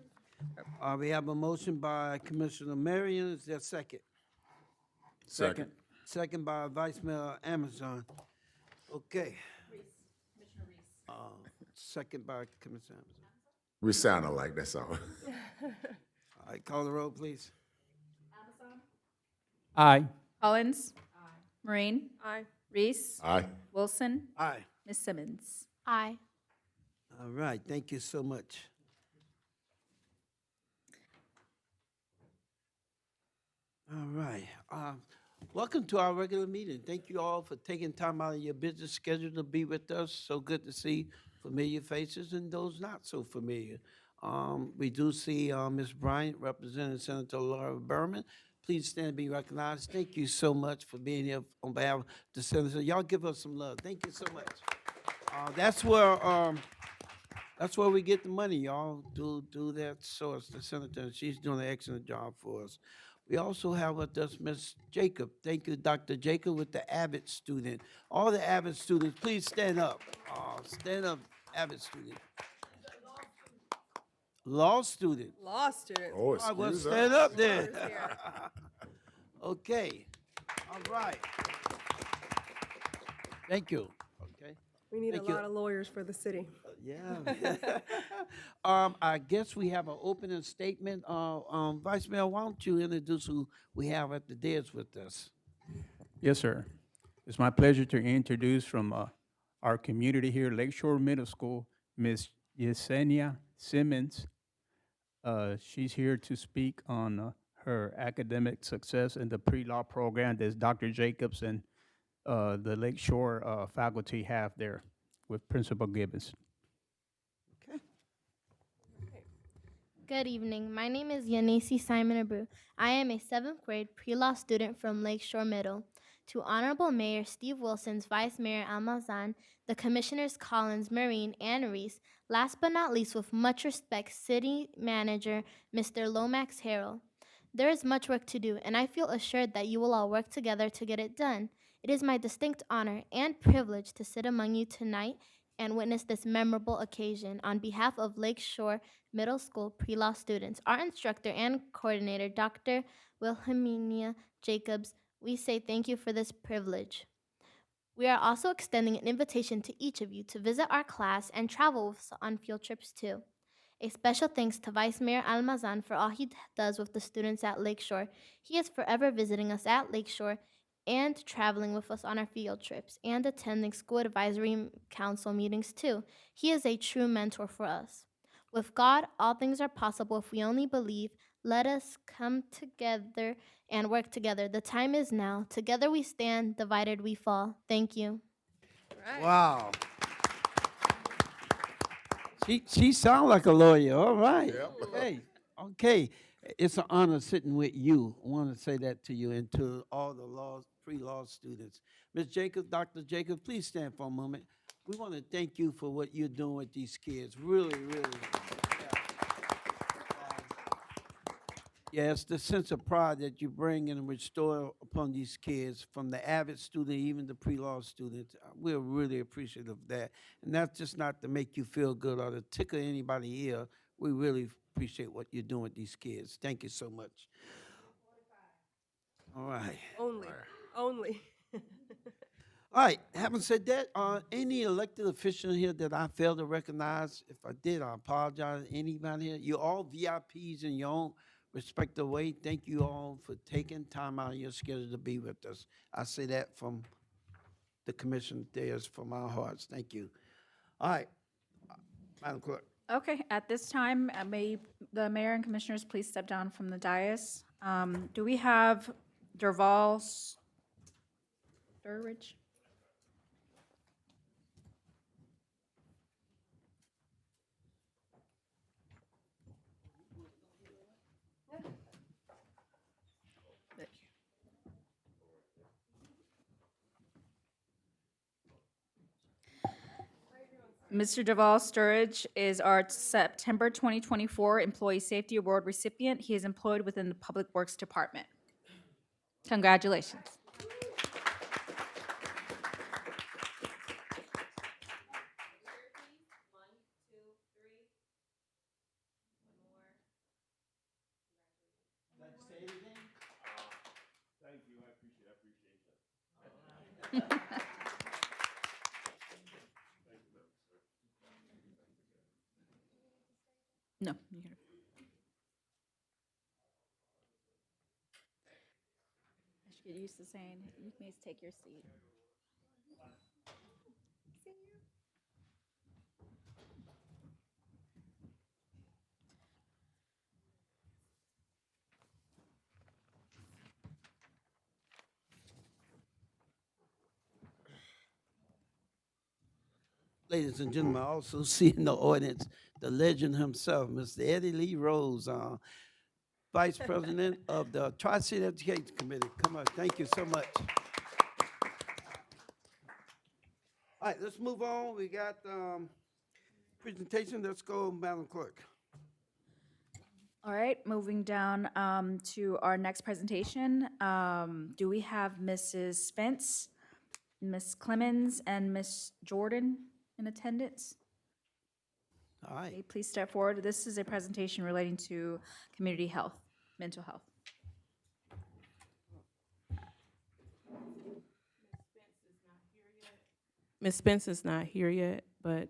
We have a motion by Commissioner Marion. Is there a second? Second. Second by Vice Mayor Amazon. Okay. Second by Commissioner Amazon. We sound alike, that's all. All right, call the roll, please. Aye. Collins? Marine? Aye. Reese? Aye. Wilson? Aye. Ms. Simmons? Aye. All right, thank you so much. All right. Welcome to our regular meeting. Thank you all for taking time out of your busy schedule to be with us. So good to see familiar faces and those not so familiar. We do see Ms. Bryant representing Senator Laura Berman. please stand and be recognized. Thank you so much for being here on behalf of the senator. Y'all give us some love. Thank you so much. That's where we get the money, y'all. Do that source, the senator. She's doing an excellent job for us. We also have with us Miss Jacob. Thank you, Dr. Jacob, with the Abbott student. All the Abbott students, please stand up. Stand up, Abbott student. Law student. Law students. Oh, All right, well, excuse stand us. up there. Lawyers here. Okay. All right. Thank you. Okay. We need Thank a you. lot of lawyers for the city. Yeah. I guess we have an opening statement. Vice Mayor, why don't you introduce who we have at the dais with us? Yes, sir. It's my pleasure to introduce from our community here, Lakeshore Middle School, Miss Yesenia Simmons. She's here to speak on her academic success in the pre-law program that Dr. Jacobs and the Lakeshore faculty have there with Principal Gibbons. Good evening. My name is Yanisi Simon Abreu. I am a 7th grade pre-law student from Lakeshore Middle. To Honorable Mayor Steve Wilson's Vice Mayor Almazan, the Commissioners Collins, Marine, and Reese, last but not least, with much respect, City Manager Mr. Lomax Harrell. There is much work to do, and I feel assured that you will all work together to get it done. It is my distinct honor and privilege to sit among you tonight and witness this memorable occasion. On behalf of Lakeshore Middle School pre-law students, our instructor and coordinator, Dr. Wilhelmina Jacobs, we say thank you for this privilege. We are also extending an invitation to each of you to visit our class and travel with us on field trips too. A special thanks to Vice Mayor Almazan for all he does with the students at Lakeshore. He is forever visiting us at Lakeshore and traveling with us on our field trips and attending school advisory council meetings too. He is a true mentor for us. With God, all things are possible if we only believe. Let us come together and work together. The time is now. Together we stand, divided we fall. Thank you. Right. Wow. She sounds like a lawyer. All right. Yep. Okay. Okay. It's an honor sitting with you. I want to say that to you and to all the pre-law students. Ms. Jacob, Dr. Jacob, please stand for a moment. We want to thank you for what you're doing with these kids. Really, really. Yeah, it's the sense of pride that you bring and restore upon these kids, from the avid student, even the pre-law students. We're really appreciative of that. And that's just not to make you feel good or to tickle anybody here. We really appreciate what you're doing with these kids. Thank you so much. All right. Only. All right, having said that, any elected official here that I failed to recognize? If I did, I apologize. Anybody here? You're all VIPs in your own respective way. Thank you all for taking time out of your schedule to be with us. I say that from the commission there, from our hearts. Thank you. All right, Madam Clerk. Okay, at this time, may the mayor and commissioners please step down from the dais. Do we have Derval Sturridge? Mr. Deval Sturridge is our September 2024 Employee Safety Award recipient. He is employed within the Public Works Department. Congratulations. Thank you, I appreciate that. No, you can. I should get used to saying, you may take your seat. Ladies and gentlemen, I also see in the audience the legend himself, Mr. Eddie Lee Rose. Vice President of the Tri-City Education Committee. Come on, thank you so much. All right, let's move on. We got presentation. Let's go, Madam Clerk. All right, moving down to our next presentation. Do we have Mrs. Spence, Ms. Clemens, and Ms. Jordan in attendance? All right. Okay, please step forward. This is a presentation relating to community health, mental health. Ms. Spence is not here yet, but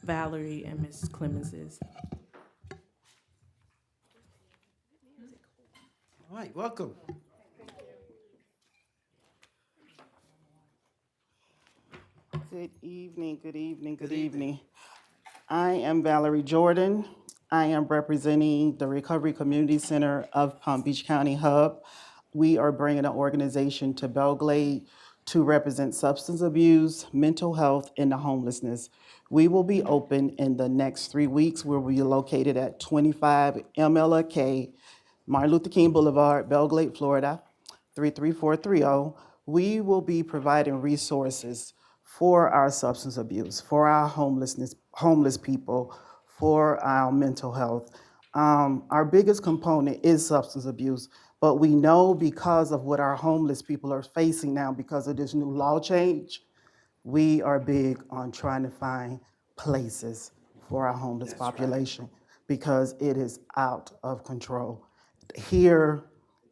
Valerie and Ms. Clemens is. All right, welcome. Good evening, good evening, good evening. I am Valerie Jordan. I am representing the Recovery Community Center of Palm Beach County Hub. We are bringing an organization to Belle Glade to represent substance abuse, mental health, and the homelessness. We will be open in the next 3 weeks. We'll be located at 25 MLK, Martin Luther King Boulevard, Belle Glade, Florida, 33430. We will be providing resources for our substance abuse, for our homeless people, for our mental health. Our biggest component is substance abuse, but we know because of what our homeless people are facing now because of this new law change, we are big on trying to find places for our homeless population because it is out of control here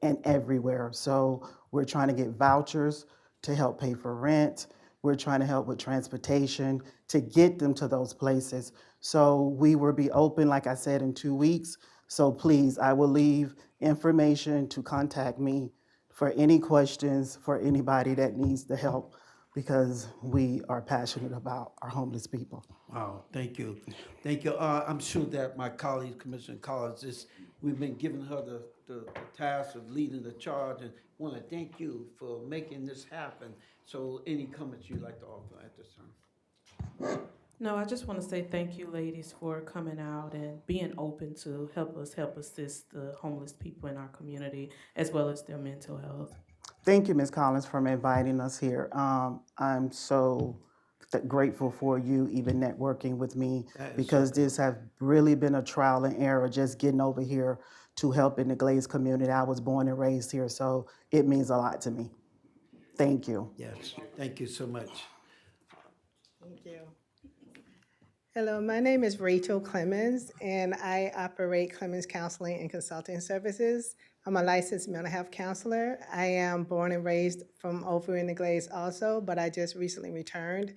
and everywhere. So we're trying to get vouchers to help pay for rent. We're trying to help with transportation to get them to those places. So we will be open, like I said, in 2 weeks. So please, I will leave information to contact me for any questions for anybody that needs the help because we are passionate about our homeless people. Wow, thank you. Thank you. I'm sure that my colleague, Commissioner Collins, we've been giving her the task of leading the charge and want to thank you for making this happen. So any comments you'd like to offer at this time? No, I just want to say thank you, ladies, for coming out and being open to help assist the homeless people in our community, as well as their mental health. Thank you, Ms. Collins, for inviting us here. I'm so grateful for you even networking with me because this has really been a trial and error just getting over here to help in the Glades community. I was born and raised here, so it means a lot to me. Thank you. Yes, thank you so much. Thank you. Hello, my name is Rachel Clemens, and I operate Clemens Counseling and Consulting Services. I'm a licensed mental health counselor. I am born and raised from over in the Glades also, but I just recently returned,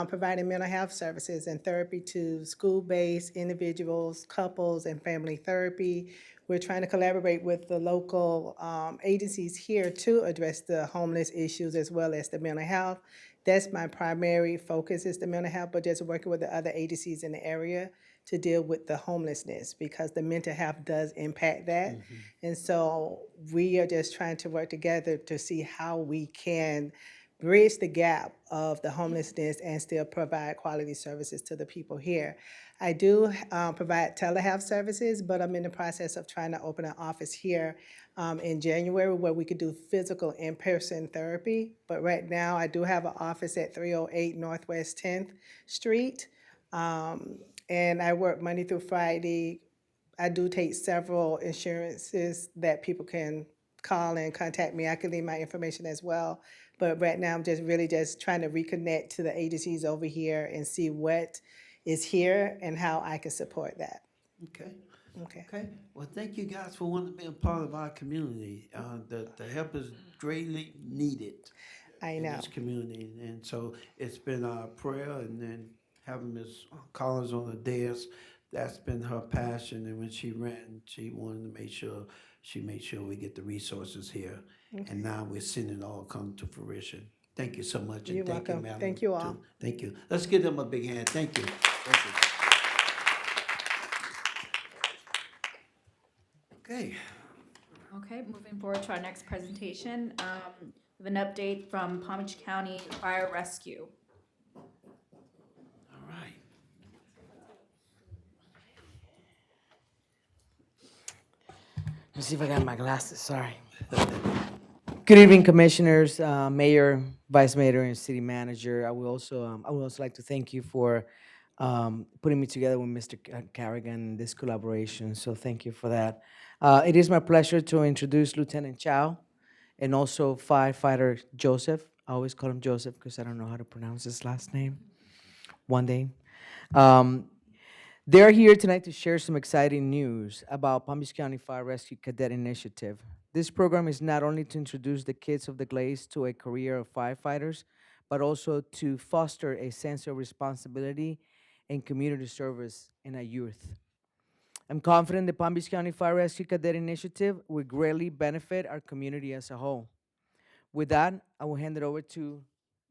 providing mental health services and therapy to school-based individuals, couples, and family therapy. We're trying to collaborate with the local agencies here to address the homeless issues as well as the mental health. That's my primary focus is the mental health, but just working with the other agencies in the area to deal with the homelessness because the mental health does impact that. Mm-hmm. And so we are just trying to work together to see how we can bridge the gap of the homelessness and still provide quality services to the people here. I do provide telehealth services, but I'm in the process of trying to open an office here in January where we could do physical in-person therapy. But right now I do have an office at 308 Northwest 10th Street. And I work Monday through Friday. I do take several insurances that people can call and contact me. I can leave my information as well. But right now I'm just really just trying to reconnect to the agencies over here and see what is here and how I can support that. Okay. Okay. Okay. Well, thank you guys for wanting to be a part of our community. The help is greatly needed in this community. And so it's been our prayer and then having Ms. Collins on the dais, that's been her passion. And when she ran, she wanted to make sure we get the resources here. Okay. And now we're seeing it all come to fruition. Thank you so much. You're and thank welcome. you, Madam. Thank you all. Too. Thank you. Let's give them a big hand. Thank you. Thank you. Okay. Okay, moving forward to our next presentation. We have an update from Palm Beach County Fire Rescue. All right. me see if I got my glasses, sorry. Good evening, Commissioners, Mayor, Vice Mayor, and City Manager. I would also like to thank you for putting me together with Mr. Carrigan in this collaboration, so thank you for that. It is my pleasure to introduce Lieutenant Chow and also firefighter Joseph. I always call him Joseph because I don't know how to pronounce his last name. One day. They're here tonight to share some exciting news about Palm Beach County Fire Rescue Cadet Initiative. This program is not only to introduce the kids of the Glades to a career of firefighters, but also to foster a sense of responsibility and community service in our youth. I'm confident the Palm Beach County Fire Rescue Cadet Initiative will greatly benefit our community as a whole. With that, I will hand it over to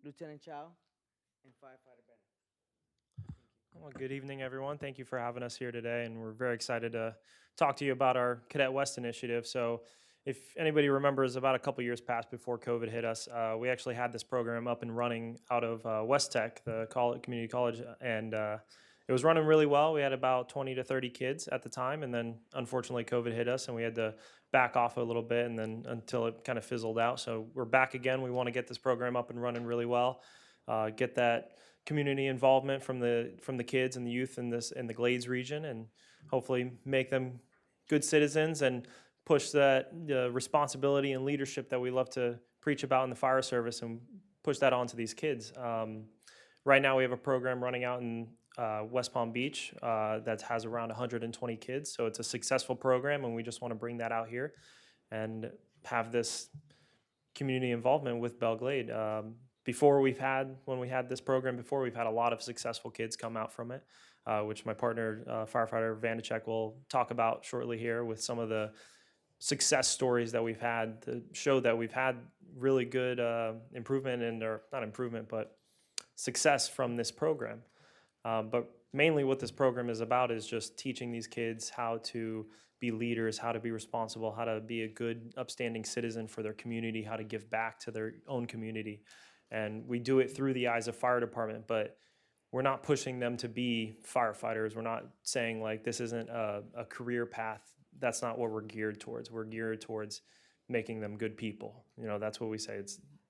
Lieutenant Chow and Firefighter Belle. Well, good evening, everyone. Thank you for having us here today, and we're very excited to talk to you about our Cadet West initiative. So if anybody remembers, about a couple years past before COVID hit us, we actually had this program up and running out of West Tech, the community college, and it was running really well. We had about 20 to 30 kids at the time, and then unfortunately COVID hit us, and we had to back off a little bit, and then until it kind of fizzled out. So we're back again. We want to get this program up and running really well, get that community involvement from the kids and the youth in the Glades region, and hopefully make them good citizens and push that responsibility and leadership that we love to preach about in the fire service and push that onto these kids. Right now we have a program running out in West Palm Beach that has around 120 kids, so it's a successful program, and we just want to bring that out here and have this community involvement with Belle Glade. When we had this program before, we've had a lot of successful kids come out from it, which my partner, firefighter Vanacek, will talk about shortly here with some of the success stories that we've had to show that we've had really good improvement or not improvement, but success from this program. But mainly what this program is about is just teaching these kids how to be leaders, how to be responsible, how to be a good, upstanding citizen for their community, how to give back to their own community. And we do it through the eyes of fire department, but we're not pushing them to be firefighters. We're not saying like this isn't a career path. That's not what we're geared towards. We're geared towards making them good people. You know, that's what we say.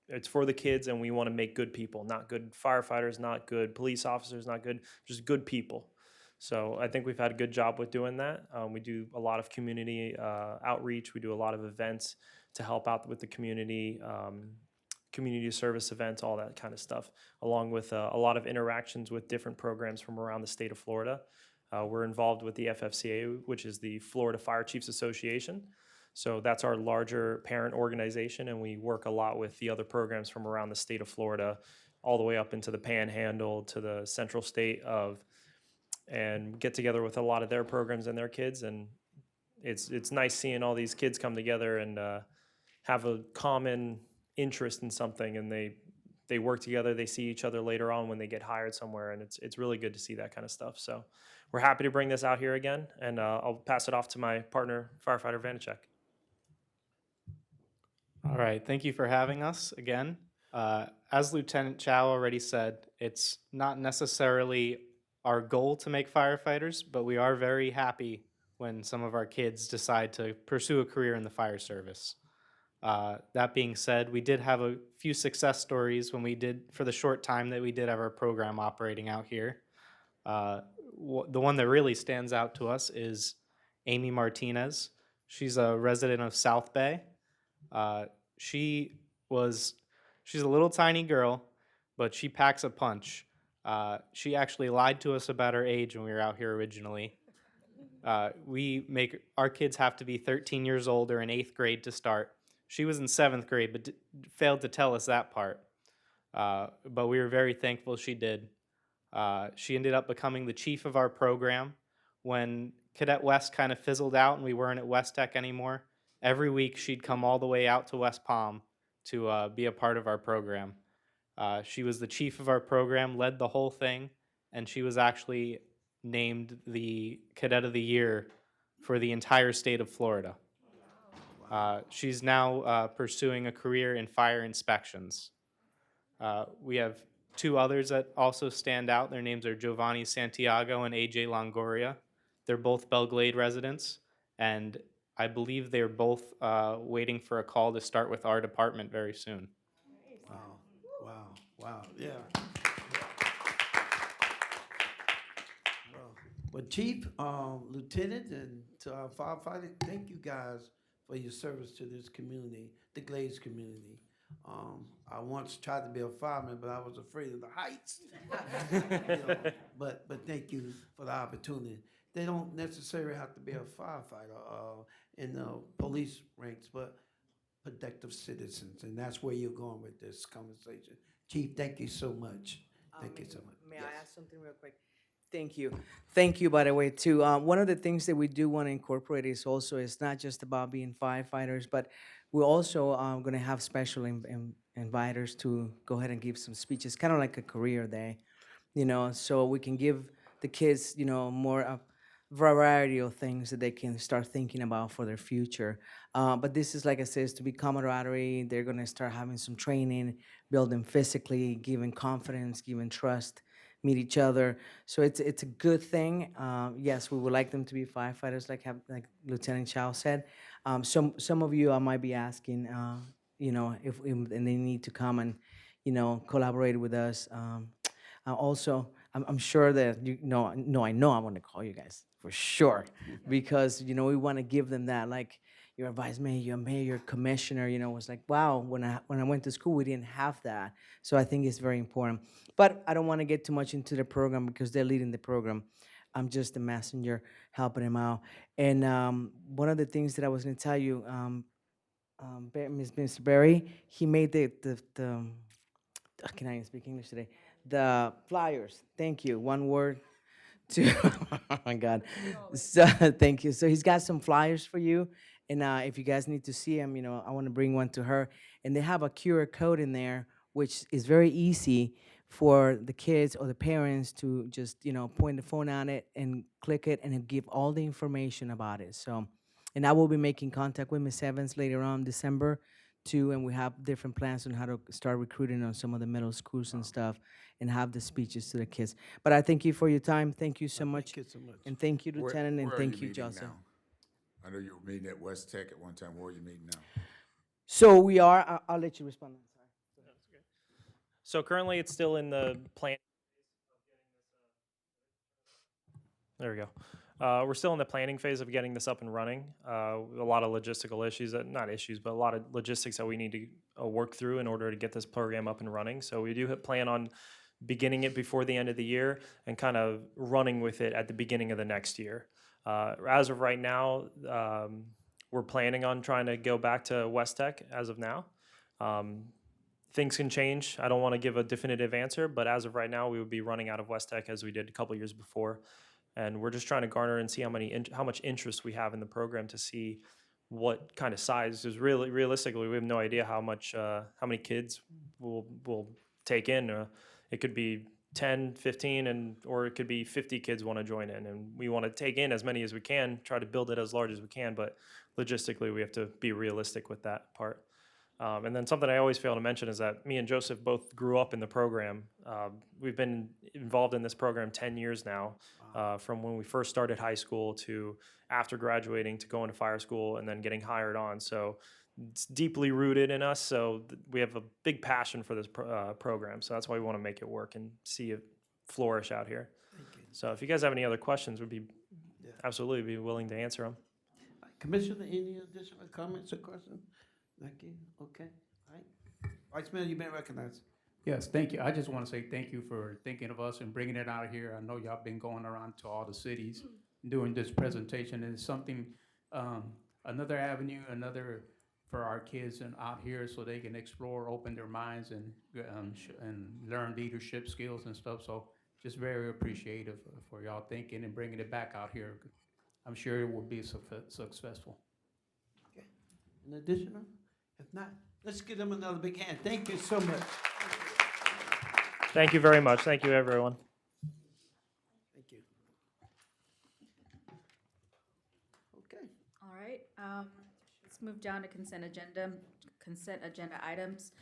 It's for the kids, and we want to make good people, not good firefighters, not good police officers, not good, just good people. So I think we've had a good job with doing that. We do a lot of community outreach. We do a lot of events to help out with the community, community service events, all that kind of stuff, along with a lot of interactions with different programs from around the state of Florida. We're involved with the FFCA, which is the Florida Fire Chiefs Association. So that's our larger parent organization, and we work a lot with the other programs from around the state of Florida, all the way up into the Panhandle to the central state and get together with a lot of their programs and their kids. And it's nice seeing all these kids come together and have a common interest in something, and they work together. They see each other later on when they get hired somewhere, and it's really good to see that kind of stuff. So we're happy to bring this out here again, and I'll pass it off to my partner, firefighter Vanacek. All right, thank you for having us again. As Lieutenant Chow already said, it's not necessarily our goal to make firefighters, but we are very happy when some of our kids decide to pursue a career in the fire service. That being said, we did have a few success stories for the short time that we did have our program operating out here. The one that really stands out to us is Amy Martinez. She's a resident of South Bay. She's a little tiny girl, but she packs a punch. She actually lied to us about her age when we were out here originally. We make our kids have to be 13 years old or in 8th grade to start. She was in 7th grade, but failed to tell us that part. But we were very thankful she did. She ended up becoming the chief of our program. When Cadet West kind of fizzled out and we weren't at West Tech anymore, every week she'd come all the way out to West Palm to be a part of our program. She was the chief of our program, led the whole thing, and she was actually named the Cadet of the Year for the entire state of Florida. She's now pursuing a career in fire inspections. We have 2 others that also stand out. Their names are Giovanni Santiago and AJ Longoria. They're both Belle Glade residents, and I believe they're both waiting for a call to start with our department very soon. Wow, wow, wow, yeah. Well, Chief, Lieutenant, and to our firefighters, thank you guys for your service to this community, the Glades community. I once tried to be a fireman, but I was afraid of the heights. You know, but thank you for the opportunity. They don't necessarily have to be a firefighter in the police ranks, but productive citizens, and that's where you're going with this conversation. Chief, thank you so much. Thank you so much. May Yes. I ask something real quick? Thank you. Thank you, by the way, too. One of the things that we do want to incorporate is also, it's not just about being firefighters, but we're also going to have special inviters to go ahead and give some speeches, kind of like a career day, so we can give the kids, more variety of things that they can start thinking about for their future. But this is, like I said, is to be camaraderie. They're going to start having some training, build them physically, giving confidence, giving trust, meet each other. So it's a good thing. Yes, we would like them to be firefighters, like Lieutenant Chow said. Some of you I might be asking, if and they need to come and, collaborate with us. Also, I'm sure that I know I'm going to call you guys for sure, because we want to give them that, like your vice mayor, your mayor, commissioner. Was like, wow. When I went to school, we didn't have that. So I think it's very important. But I don't want to get too much into the program because they're leading the program. I'm just a messenger helping them out. And one of the things that I was going to tell you, Mr. Barry, he made the can I even speak English today? The flyers. Thank you. One word to, oh my God. So thank you. So he's got some flyers for you. And if you guys need to see them, I want to bring one to her. And they have a QR code in there, which is very easy for the kids or the parents to just, point the phone on it and click it, and it give all the information about it. So, and I will be making contact with Ms. Evans later on December too, and we have different plans on how to start recruiting on some of the middle schools and stuff, and have the speeches to the kids. But I thank you for your time. Thank you so much. Thank you so much. And thank you, Where- Lieutenant, and where are thank you, meeting Joseph. now? I know you were meeting at West Tech at one time. Where are you meeting now? So we are, I'll let you respond. Sorry. So currently, it's still in the plan. There we go. We're still in the planning phase of getting this up and running. A lot of logistical issues, not issues, but a lot of logistics that we need to work through in order to get this program up and running. So we do plan on beginning it before the end of the year and kind of running with it at the beginning of the next year. As of right now, we're planning on trying to go back to West Tech as of now. Things can change. I don't want to give a definitive answer, but as of right now, we would be running out of West Tech as we did a couple years before. And we're just trying to garner and see how much interest we have in the program to see what kind of size. Because really, realistically, we have no idea how many kids we'll take in. It could be 10, 15, or it could be 50 kids want to join in. And we want to take in as many as we can, try to build it as large as we can. But logistically, we have to be realistic with that part. And then something I always fail to mention is that me and Joseph both grew up in the program. We've been involved in this program 10 years now, from when we first started high school to after graduating to going to fire school and then getting hired on. So it's deeply rooted in us. So we have a big passion for this program. So that's why we want to make it work and see it flourish out here. So if you guys have any other questions, we'd be absolutely be willing to answer them. Commissioner, any additional comments or questions? Thank you. Okay. All right. Vice Mayor, you've been recognized. Yes, thank you. I just want to say thank you for thinking of us and bringing it out here. I know y'all been going around to all the cities doing this presentation, and it's something, another avenue, for our kids and out here so they can explore, open their minds, and learn leadership skills and stuff. So just very appreciative for y'all thinking and bringing it back out here. I'm sure it will be successful. Okay. An additional? If not, let's give them another big hand. Thank you so much. Thank you very much. Thank you, everyone. Thank you. Okay. All right, let's move down to consent agenda items.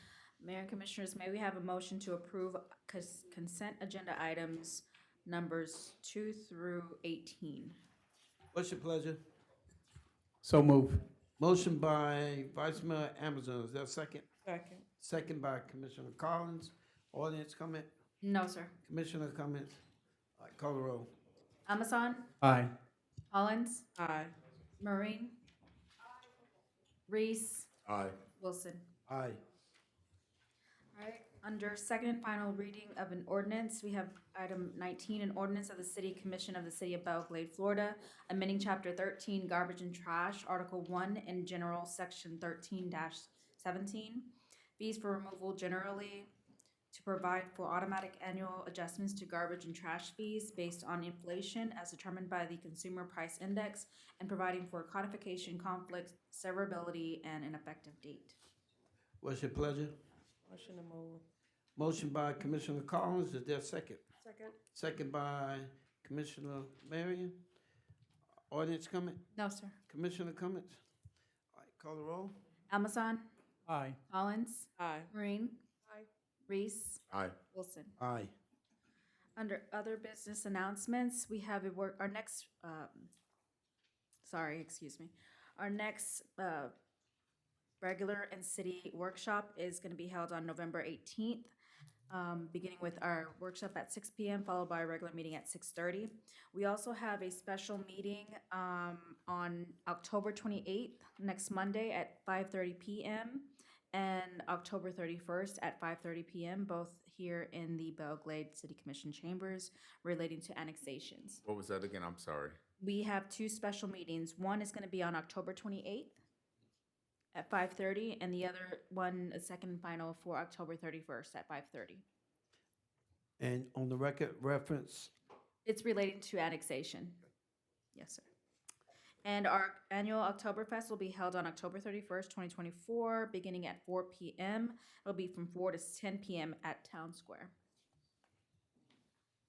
Mayor and Commissioners, may we have a motion to approve consent agenda items numbers 2 through 18? What's your pleasure? So move. Motion by Vice Mayor Amazon. Is there a second? Second. Second by Commissioner Collins. Audience comment? No, sir. Commissioner comments? All right, call the roll. Amazon, Aye. Collins, Aye. Marine, Reese, Aye. Wilson. Aye. All right, under second and final reading of an ordinance, we have item 19, an ordinance of the City Commission of the City of Belle, Glade, Florida, amending Chapter 13, Garbage and Trash, Article 1 in General, Section 13-17, fees for removal generally, to provide for automatic annual adjustments to garbage and trash fees based on inflation as determined by the Consumer Price Index, and providing for codification, conflict, severability, and an effective date. What's your pleasure? Motion to move. Motion by Commissioner Collins. Is there a second? Second. Second by Commissioner Marion. Audience comment? No, sir. Commissioner comments? All right, call the roll. Amazon, Aye. Collins, Aye. Marine, Aye. Reese, Aye. Wilson. Aye. Under other business announcements, we have our next, our next regular and city workshop is going to be held on November 18th, beginning with our workshop at 6 p.m., followed by a regular meeting at 6:30. We also have a special meeting on October 28th, next Monday at 5:30 p.m., and October 31st at 5:30 p.m., both here in the Belle Glade City Commission chambers relating to annexations. What was that again? I'm sorry. We have two special meetings. One is going to be on October 28th at 5:30, and the other one, a second and final, for October 31st at 5:30. And on the record reference, It's relating to annexation. Yes, sir. And our annual Oktoberfest will be held on October 31st, 2024, beginning at 4 p.m. It'll be from 4 to 10 p.m. at Town Square.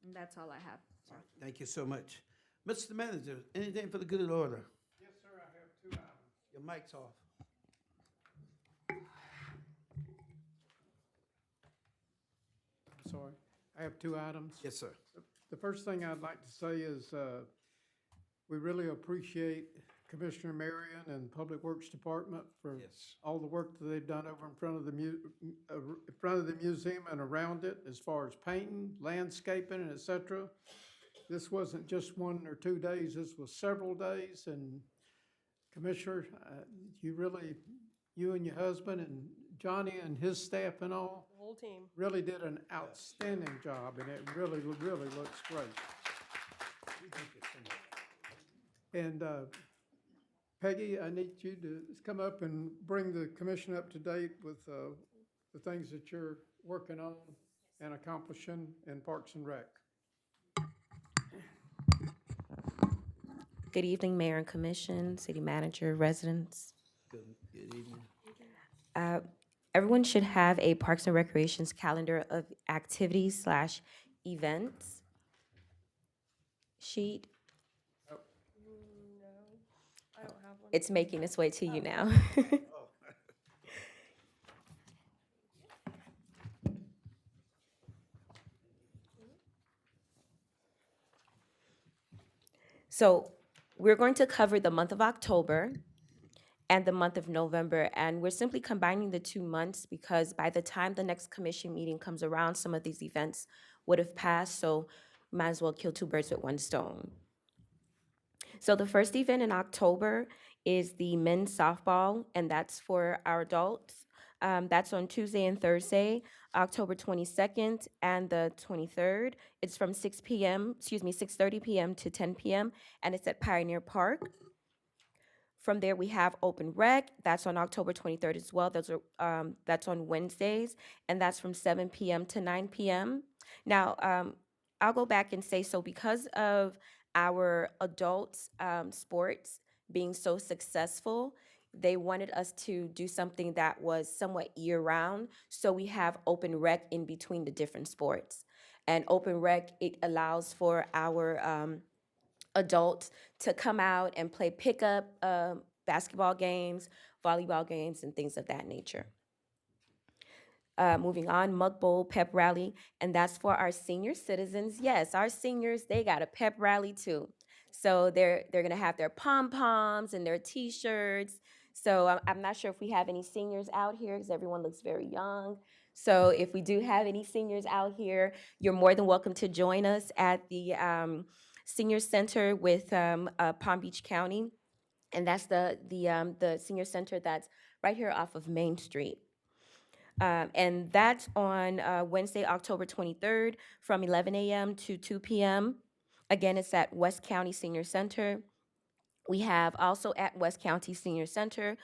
And that's all I have, sir. thank you so much. Mr. Manager, anything for the good of the order? Yes, sir, I have two items. Your mic's off. Sorry, I have two items. Yes, sir. The first thing I'd like to say is, we really appreciate Commissioner Marion and Public Works Department for Yes. all the work that they've done over in front of the museum and around it, as far as painting, landscaping, and et cetera. This wasn't just 1 or 2 days, this was several days, and Commissioner, you and your husband and Johnny and his staff and all, The whole team. really did an outstanding job, and it really, really looks great. And Peggy, I need you to come up and bring the commission up to date with the things that you're working on and accomplishing in Parks and Rec. Good evening, Mayor and Commission, City Manager, residents. Good evening. Everyone should have a Parks and Recreations calendar of activities/events sheet. No, I don't have one. It's making its way to you now. So we're going to cover the month of October and the month of November, and we're simply combining the 2 months because by the time the next commission meeting comes around, some of these events would have passed, so might as well kill 2 birds with 1 stone. So the first event in October is the men's softball, and that's for our adults. That's on Tuesday and Thursday, October 22nd and the 23rd. It's from 6:30 p.m. to 10 p.m., and it's at Pioneer Park. From there, we have Open Rec. That's on October 23rd as well. That's on Wednesdays, and that's from 7 p.m. to 9 p.m. Now, I'll go back and say, so because of our adult sports being so successful, they wanted us to do something that was somewhat year-round, so we have Open Rec in between the different sports. And Open Rec, it allows for our adults to come out and play pickup basketball games, volleyball games, and things of that nature. Moving on, Mug Bowl Pep Rally, and that's for our senior citizens. Yes, our seniors, they got a pep rally too. So they're gonna have their pom-poms and their t-shirts. So I'm not sure if we have any seniors out here because everyone looks very young. So if we do have any seniors out here, you're more than welcome to join us at the Senior Center with Palm Beach County. And that's the senior center that's right here off of Main Street. And that's on Wednesday, October 23rd from 11 a.m. to 2 p.m. Again, it's at West County Senior Center. We have also at West County Senior Center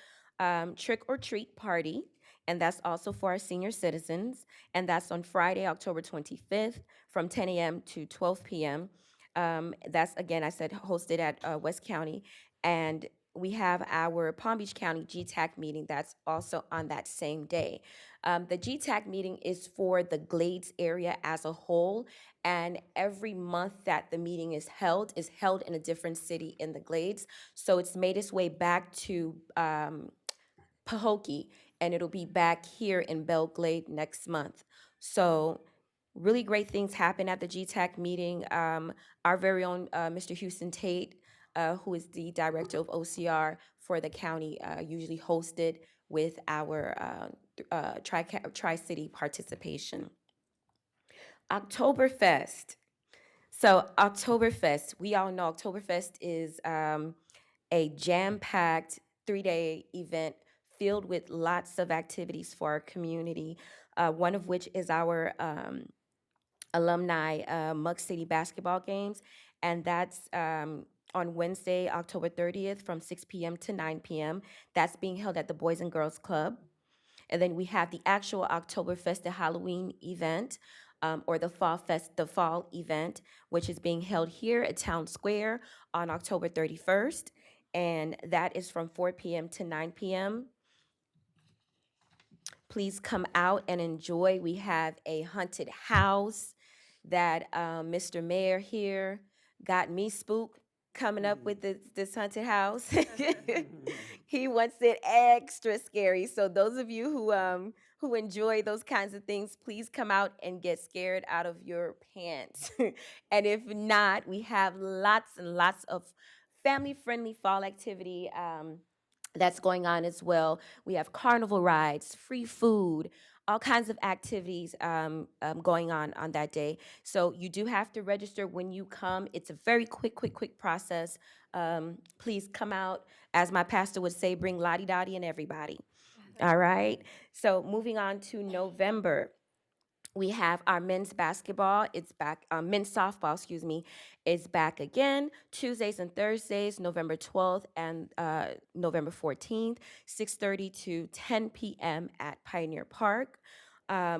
Trick or Treat Party, and that's also for our senior citizens. And that's on Friday, October 25th from 10 a.m. to 12 p.m. That's, again, I said, hosted at West County. And we have our Palm Beach County GTAC meeting that's also on that same day. The GTAC meeting is for the Glades area as a whole, and every month that the meeting is held in a different city in the Glades. So it's made its way back to Pahokee, and it'll be back here in Belle Glade next month. So really great things happen at the GTAC meeting. Our very own Mr. Houston Tate, who is the director of OCR for the county, usually hosted with our Tri-City participation. Oktoberfest. So Oktoberfest, we all know Oktoberfest is a jam-packed 3-day event filled with lots of activities for our community, one of which is our alumni Mug City basketball games, and that's on Wednesday, October 30th from 6 p.m. to 9 p.m. That's being held at the Boys and Girls Club. And then we have the actual Oktoberfest, the Halloween event, or the fall event, which is being held here at Town Square on October 31st. And that is from 4 p.m. to 9 p.m. Please come out and enjoy. We have a haunted house that Mr. Mayor here got me spooked coming up with this haunted house. He wants it extra scary. So those of you who enjoy those kinds of things, please come out and get scared out of your pants. And if not, we have lots and lots of family-friendly fall activity that's going on as well. We have carnival rides, free food, all kinds of activities going on that day. So you do have to register when you come. It's a very quick process. Please come out. As my pastor would say, bring lottie-dottie and everybody. All right? So moving on to November. We have our men's basketball. It's back. Men's softball, excuse me, is back again. Tuesdays and Thursdays, November 12th and November 14th, 6:30 to 10 p.m. at Pioneer Park.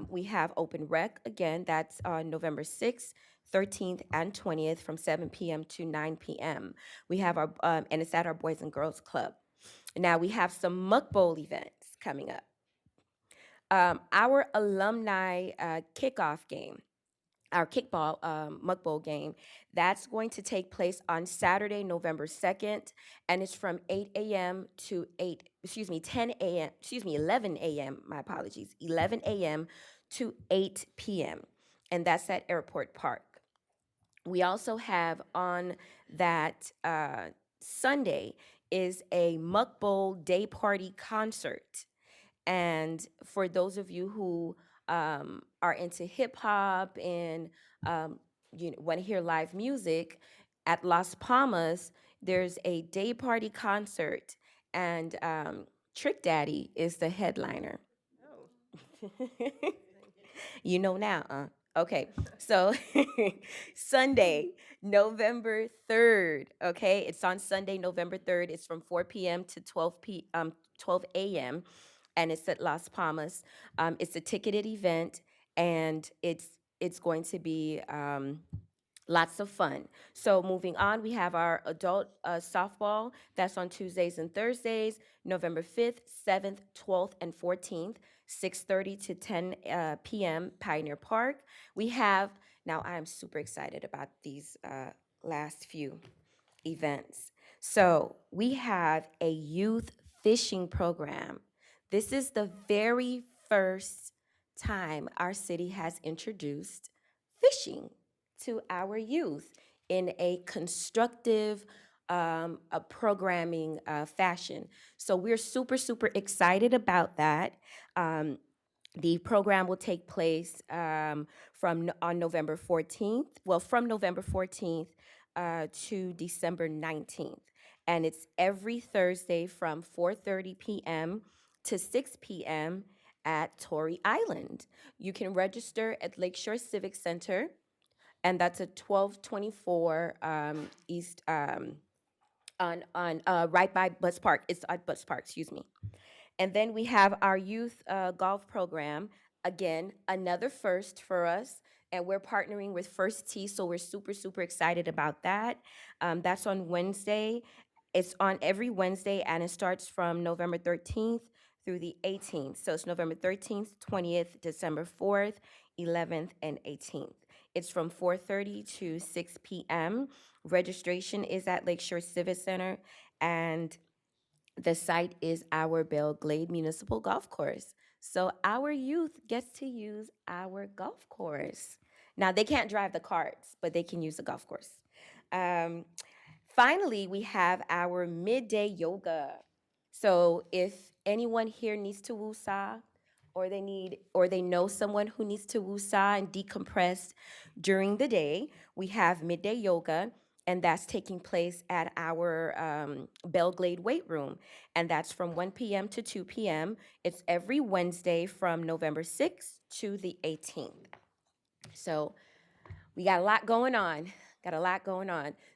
We have open rec again. That's on November 6th, 13th, and 20th from 7 p.m. to 9 p.m. We have our, and it's at our Boys and Girls Club. Now we have some Muck Bowl events coming up. Our alumni kickoff game, our kickball Muck Bowl game, that's going to take place on Saturday, November 2nd, and it's from 8 a.m. to 11 a.m., my apologies, 11 a.m. to 8 p.m., and that's at Airport Park. We also have on that Sunday is a Muck Bowl day party concert. And for those of you who are into hip hop and want to hear live music, at Las Palmas, there's a day party concert, and Trick Daddy is the headliner. Oh. You know now, Okay, so Sunday, November 3rd, okay? It's on Sunday, November 3rd. It's from 4 p.m. to 12 a.m., and it's at Las Palmas. It's a ticketed event, and it's going to be lots of fun. So moving on, we have our adult softball. That's on Tuesdays and Thursdays, November 5th, 7th, 12th, and 14th, 6:30 to 10 p.m., Pioneer Park. We have, now I'm super excited about these last few events. So we have a youth fishing program. This is the very first time our city has introduced fishing to our youth. in a constructive a programming fashion. So we're super, super excited about that. The program will take place on November 14th, from November 14th to December 19th. And it's every Thursday from 4:30 p.m. to 6 p.m. at Torrey Island. You can register at Lakeshore Civic Center, and that's at 1224 East, right by Bus Park. It's at Bus Park, excuse me. And then we have our youth golf program. Again, another first for us. And we're partnering with First Tee, so we're super, super excited about that. That's on Wednesday. It's on every Wednesday, and it starts from November 13th through the 18th. So it's November 13th, 20th, December 4th, 11th, and 18th. It's from 4:30 to 6 p.m. Registration is at Lakeshore Civic Center, and the site is our Belle Glade Municipal Golf Course. So our youth gets to use our golf course. Now, they can't drive the carts, but they can use the golf course. Finally, we have our midday yoga. So if anyone here needs to woosah, or they know someone who needs to woosah and decompress during the day, we have midday yoga, and that's taking place at our Belle Glade weight room, and that's from 1 p.m. to 2 p.m. It's every Wednesday from November 6th to the 18th. So we got a lot going on.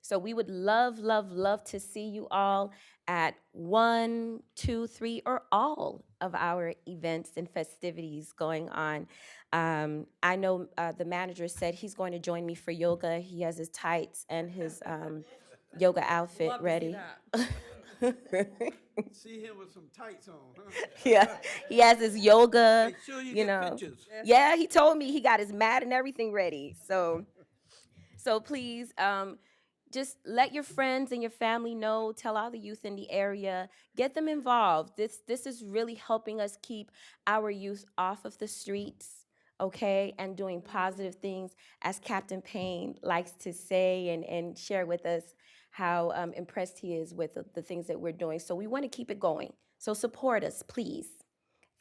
So we would love, love, love to see you all at 1, 2, 3, or all of our events and festivities going on. I know the manager said he's going to join me for yoga. He has his tights and his yoga outfit ready. See him with some tights on, huh? Yeah, he has his yoga, Make sure you you get know. pictures. Yeah, he told me he got his mat and everything ready. So please, just let your friends and your family know. Tell all the youth in the area. Get them involved. This is really helping us keep our youth off of the streets, okay, and doing positive things, as Captain Payne likes to say and share with us how impressed he is with the things that we're doing. So we want to keep it going. So support us, please.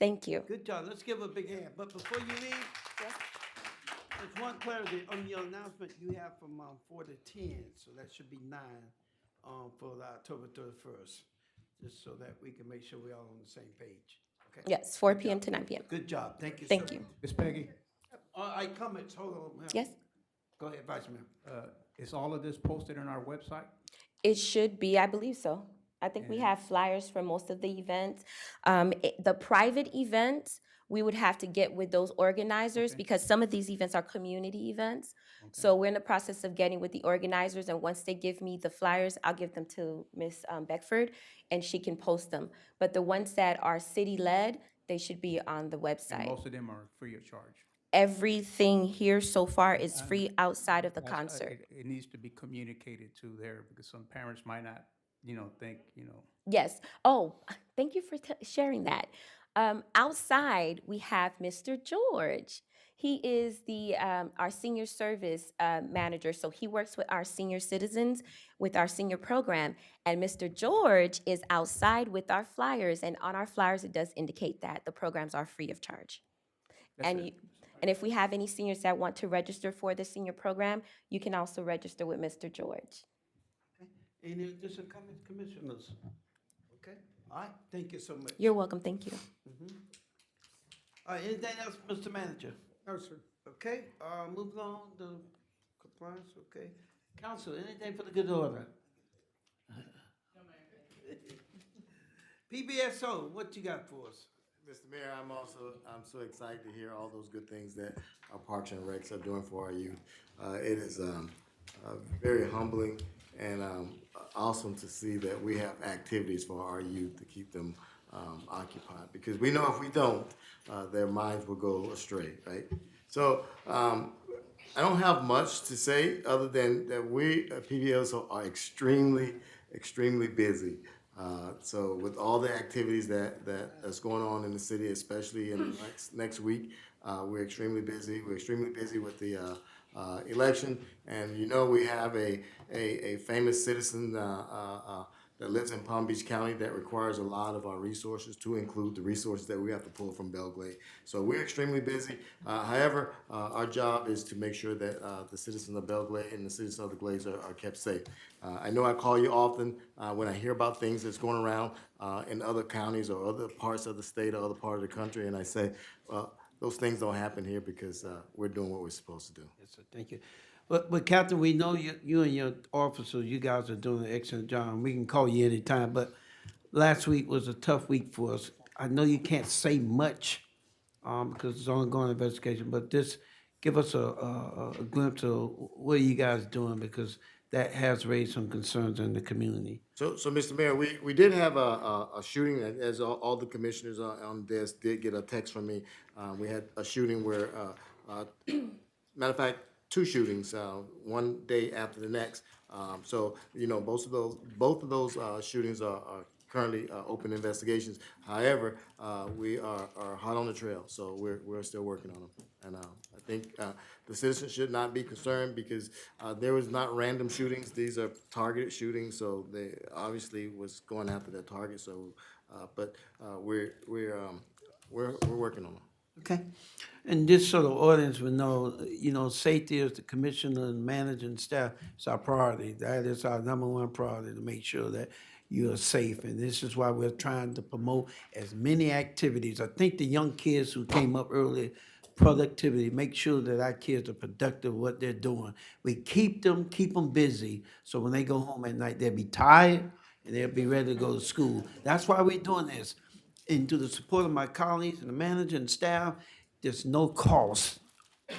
Thank you. Good job. Let's give a big hand. But before you leave, there's one clarity on your announcement you have from 4 to 10, so that should be 9 for the October 31st, just so that we can make sure we're all on the same page. Okay? Yes, 4 p.m. to 9 p.m. Good job. Thank you. Thank so you. much. Ms. Peggy, I comments. Hold on. ma'am. Yes? Go ahead, Vice Mayor. is all of this posted on our website? It should be, I believe so. I think we have flyers for most of the events. The private events, we would have to get with those organizers because some of these events are community events. So we're in the process of getting with the organizers, and once they give me the flyers, I'll give them to Ms. Beckford, and she can post them. But the ones that are city-led, they should be on the And website. most of them are free of charge. Everything here so far is free outside of the That's- concert. It needs to be communicated to there because some parents might not, think, Yes. Oh, thank you for sharing that. Outside, we have Mr. George. He is our senior service manager, so he works with our senior citizens, with our senior program. And Mr. George is outside with our flyers, and on our flyers, it does indicate that the programs are free of charge. And if we have any seniors that want to register for the senior program, you can also register with Mr. George. Any additional comments, commissioners? Okay. All right. Thank you so much. You're welcome. Thank you. All right. Anything else, Mr. Manager? No, sir. Okay. Moving on to compliance. Okay. Council, anything for the good order? PBSO, what you got for us? Mr. Mayor, I'm so excited to hear all those good things that our Parks and Recs are doing for our youth. It is very humbling and awesome to see that we have activities for our youth to keep them occupied, because we know if we don't, their minds will go astray, right? So I don't have much to say other than that we at PBSO are extremely, extremely busy. So with all the activities that's going on in the city, especially in the next week, we're extremely busy. We're extremely busy with the election, and we have a famous citizen that lives in Palm Beach County that requires a lot of our resources, to include the resources that we have to pull from Belle Glade. So we're extremely busy. However, our job is to make sure that the citizens of Belle Glade and the citizens of the Glades are kept safe. I know I call you often when I hear about things that's going around in other counties or other parts of the state or other part of the country, and I say, those things don't happen here because we're doing what we're supposed to do. Yes, sir. Thank you. But Captain, we know you and your officers, you guys are doing an excellent job. We can call you anytime, but last week was a tough week for us. I know you can't say much because it's ongoing investigation, but just give us a glimpse of what are you guys doing, because that has raised some concerns in the community. So, Mr. Mayor, we did have a shooting, as all the commissioners on this did get a text from me. We had a shooting where, matter of fact, two shootings, one day after the next. So, both of those shootings are currently open investigations. However, we are hot on the trail, so we're still working on them. And I think the citizens should not be concerned, because there was not random shootings. These are targeted shootings, so they obviously was going after their target. So, but we're working on them. Okay. And just so the audience will know, safety is the commissioner and managing staff. It's our priority. That is our number one priority, to make sure that you are safe. And this is why we're trying to promote as many activities. I think the young kids who came up earlier, productivity, make sure that our kids are productive in what they're doing. We keep them busy, so when they go home at night, they'll be tired and they'll be ready to go to school. That's why we're doing this. And to the support of my colleagues and the manager and staff, there's no cost.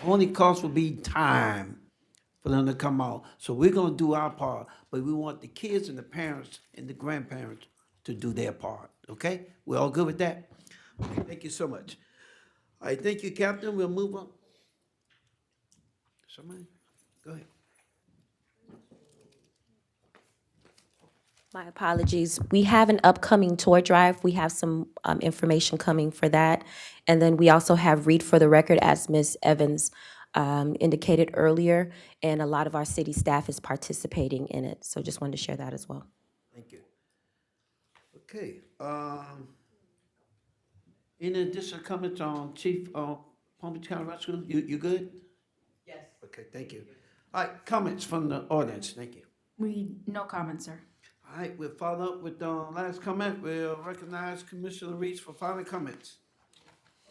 Only cost will be time for them to come out. So we're gonna do our part, but we want the kids and the parents and the grandparents to do their part, okay? We all good with that? Okay, thank you so much. All right, thank you, Captain. We'll move on. Somebody, go ahead. My apologies. We have an upcoming toy drive. We have some information coming for that. And then we also have Read for the Record, as Ms. Evans indicated earlier, and a lot of our city staff is participating in it. So just wanted to share that as well. Thank you. Okay, any additional comments on Chief Palm Beach County Rescue? You good? Yes. Okay, thank you. All right, comments from the audience, thank you. No comments, sir. All right, we'll follow up with the last comment. We'll recognize Commissioner Reese for final comments.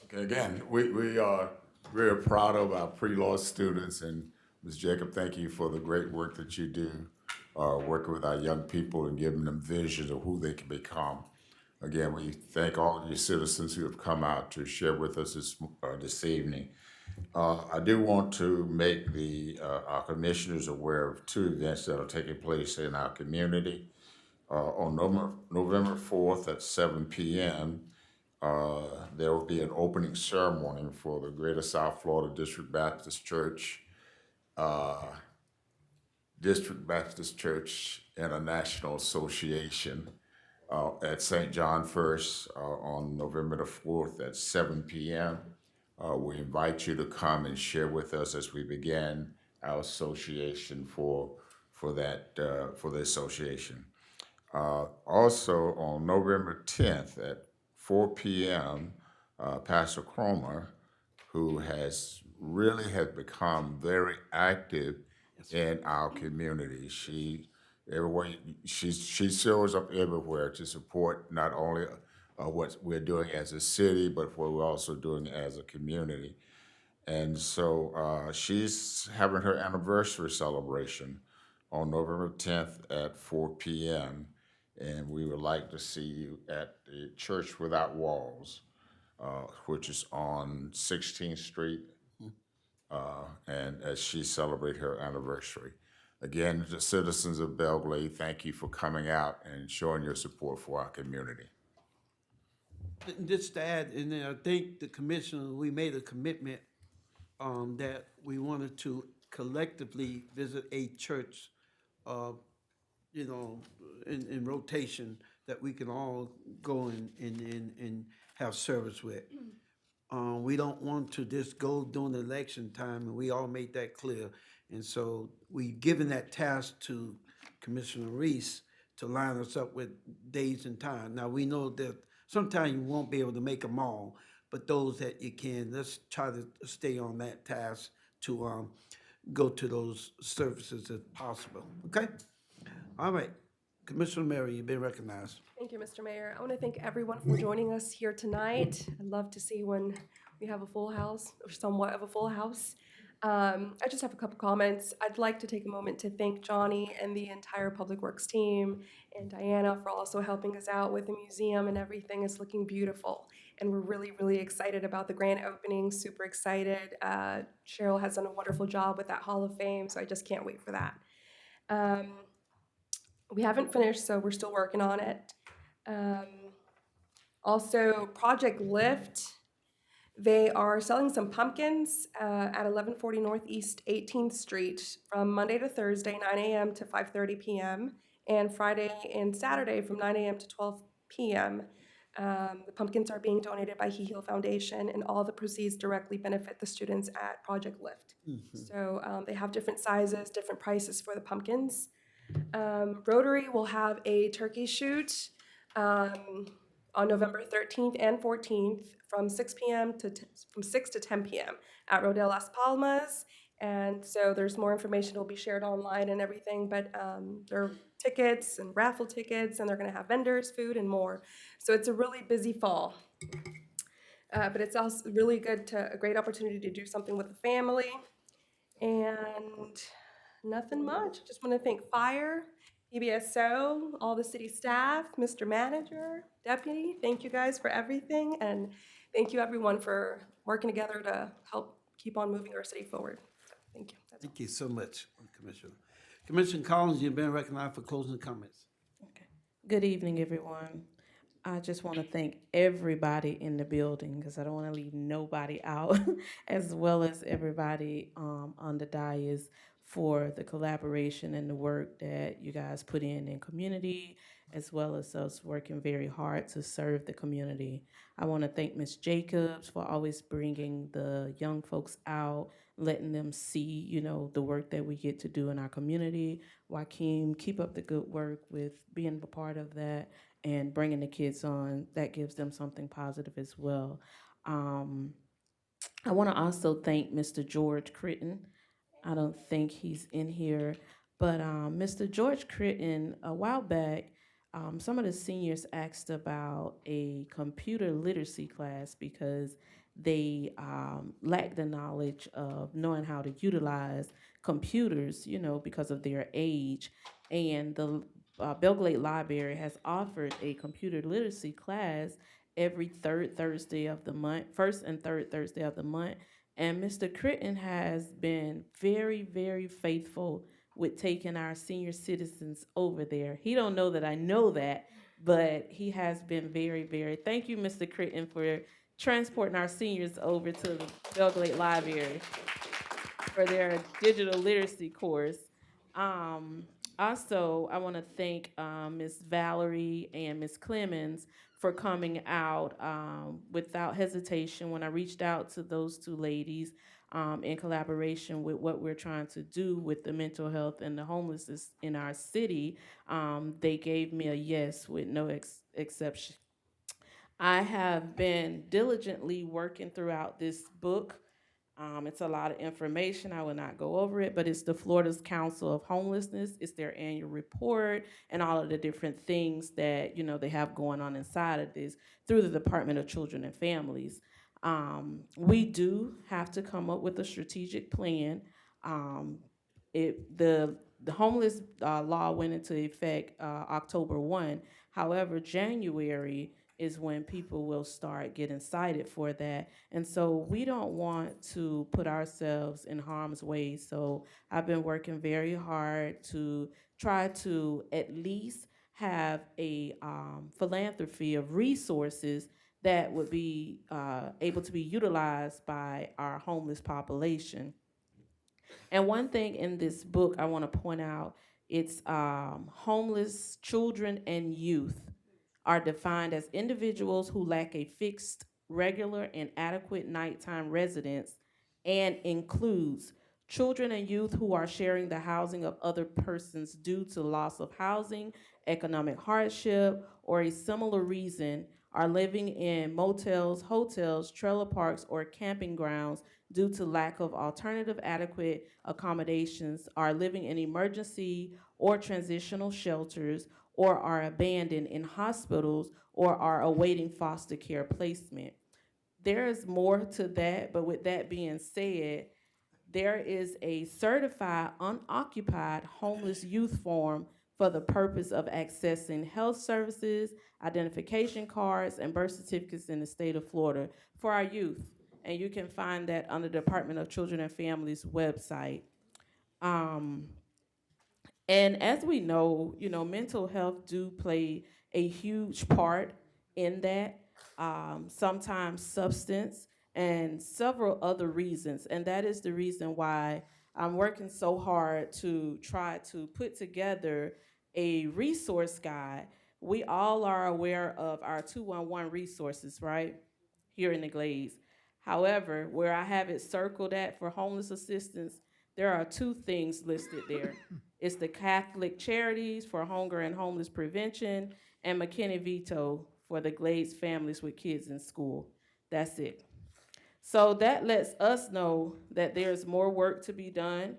Okay, again, we are very proud of our pre-law students, and Ms. Jacob, thank you for the great work that you do, working with our young people and giving them visions of who they can become. Again, we thank all of you citizens who have come out to share with us this evening. I do want to make our commissioners aware of two events that are taking place in our community. On November 4th at 7 p.m., there will be an opening ceremony for the Greater South Florida District Baptist Church International Association at St. John First on November the 4th at 7 p.m. We invite you to come and share with us as we begin our association for the association. Also on November 10th at 4 p.m., Pastor Cromer, who has become very active in our community. She shows up everywhere to support not only what we're doing as a city, but what we're also doing as a community. And so she's having her anniversary celebration on November 10th at 4 p.m. And we would like to see you at the Church Without Walls, which is on 16th Street, and as she celebrates her anniversary. Again, the citizens of Belle Glade, thank you for coming out and showing your support for our community. Just to add, and then I think the commissioner, we made a commitment that we wanted to collectively visit a church, in rotation that we can all go and have service with. We don't want to just go during the election time, and we all made that clear. And so we given that task to Commissioner Reese to line us up with days and time. Now, we know that sometimes you won't be able to make them all, but those that you can, let's try to stay on that task to go to those services if possible, okay? All right, Commissioner Mary, you've been recognized. Thank you, Mr. Mayor. I want to thank everyone for joining us here tonight. I love to see when we have a full house, or somewhat of a full house. I just have a couple comments. I'd like to take a moment to thank Johnny and the entire Public Works team and Diana for also helping us out with the museum, and everything is looking beautiful. And we're really, really excited about the grand opening, super excited. Cheryl has done a wonderful job with that Hall of Fame, so I just can't wait for that. We haven't finished, so we're still working on it. Also, Project Lift, they are selling some pumpkins at 1140 Northeast 18th Street from Monday to Thursday, 9 a.m. to 5:30 p.m., and Friday and Saturday from 9 a.m. to 12 p.m. The pumpkins are being donated by He Heal Foundation, and all the proceeds directly benefit the students at Project Lift. So they have different sizes, different prices for the pumpkins. Rotary will have a turkey shoot on November 13th and 14th from 6 p.m. from 6 to 10 p.m. at Rodeo Las Palmas. And so there's more information will be shared online and everything, but there are tickets and raffle tickets, and they're going to have vendors, food, and more. So it's a really busy fall. But it's also really a great opportunity to do something with the family. And nothing much. Just want to thank Fire, PBSO, all the city staff, Mr. Manager, Deputy. Thank you guys for everything. And thank you everyone for working together to help keep on moving our city forward. Thank you. Thank you so much, Commissioner. Commissioner Collins, you've been recognized for closing comments. Good evening, everyone. I just want to thank everybody in the building, because I don't want to leave nobody out, as well as everybody on the dais for the collaboration and the work that you guys put in community, as well as us working very hard to serve the community. I want to thank Ms. Jacobs for always bringing the young folks out, letting them see, the work that we get to do in our community. Joaquin, keep up the good work with being a part of that and bringing the kids on. That gives them something positive as well. I want to also thank Mr. George Critton. I don't think he's in here, but Mr. George Critton, a while back, some of the seniors asked about a computer literacy class because they lack the knowledge of knowing how to utilize computers, because of their age. And the Belle Glade Library has offered a computer literacy class every third Thursday of the month, first and third Thursday of the month. And Mr. Critton has been very, very faithful with taking our senior citizens over there. He don't know that I know that, but he has been very, very, thank you, Mr. Critton, for transporting our seniors over to the Belle Glade Library for their digital literacy course. Also, I want to thank Ms. Valerie and Ms. Clemens for coming out without hesitation when I reached out to those two ladies in collaboration with what we're trying to do with the mental health and the homelessness in our city. They gave me a yes with no exception. I have been diligently working throughout this book. It's a lot of information. I will not go over it, but it's the Florida's Council of Homelessness. It's their annual report and all of the different things that, they have going on inside of this through the Department of Children and Families. We do have to come up with a strategic plan. The homeless law went into effect October 1. However, January is when people will start getting cited for that. And so we don't want to put ourselves in harm's way. So I've been working very hard to try to at least have a philanthropy of resources that would be able to be utilized by our homeless population. And one thing in this book I want to point out, it's homeless children and youth. are defined as individuals who lack a fixed, regular, and adequate nighttime residence and includes children and youth who are sharing the housing of other persons due to loss of housing, economic hardship, or a similar reason, are living in motels, hotels, trailer parks, or camping grounds due to lack of alternative adequate accommodations, are living in emergency or transitional shelters, or are abandoned in hospitals, or are awaiting foster care placement. There is more to that, but with that being said, there is a certified unoccupied homeless youth form for the purpose of accessing health services, identification cards, and birth certificates in the state of Florida for our youth. And you can find that on the Department of Children and Families website. Um, and as we know, mental health do play a huge part in that. Sometimes substance and several other reasons. And that is the reason why I'm working so hard to try to put together a resource guide. We all are aware of our 211 resources, right? Here in the Glades. However, where I have it circled at for homeless assistance, there are two things listed there. It's the Catholic Charities for Hunger and Homeless Prevention and McKinney Vito for the Glades families with kids in school. That's it. So that lets us know that there's more work to be done.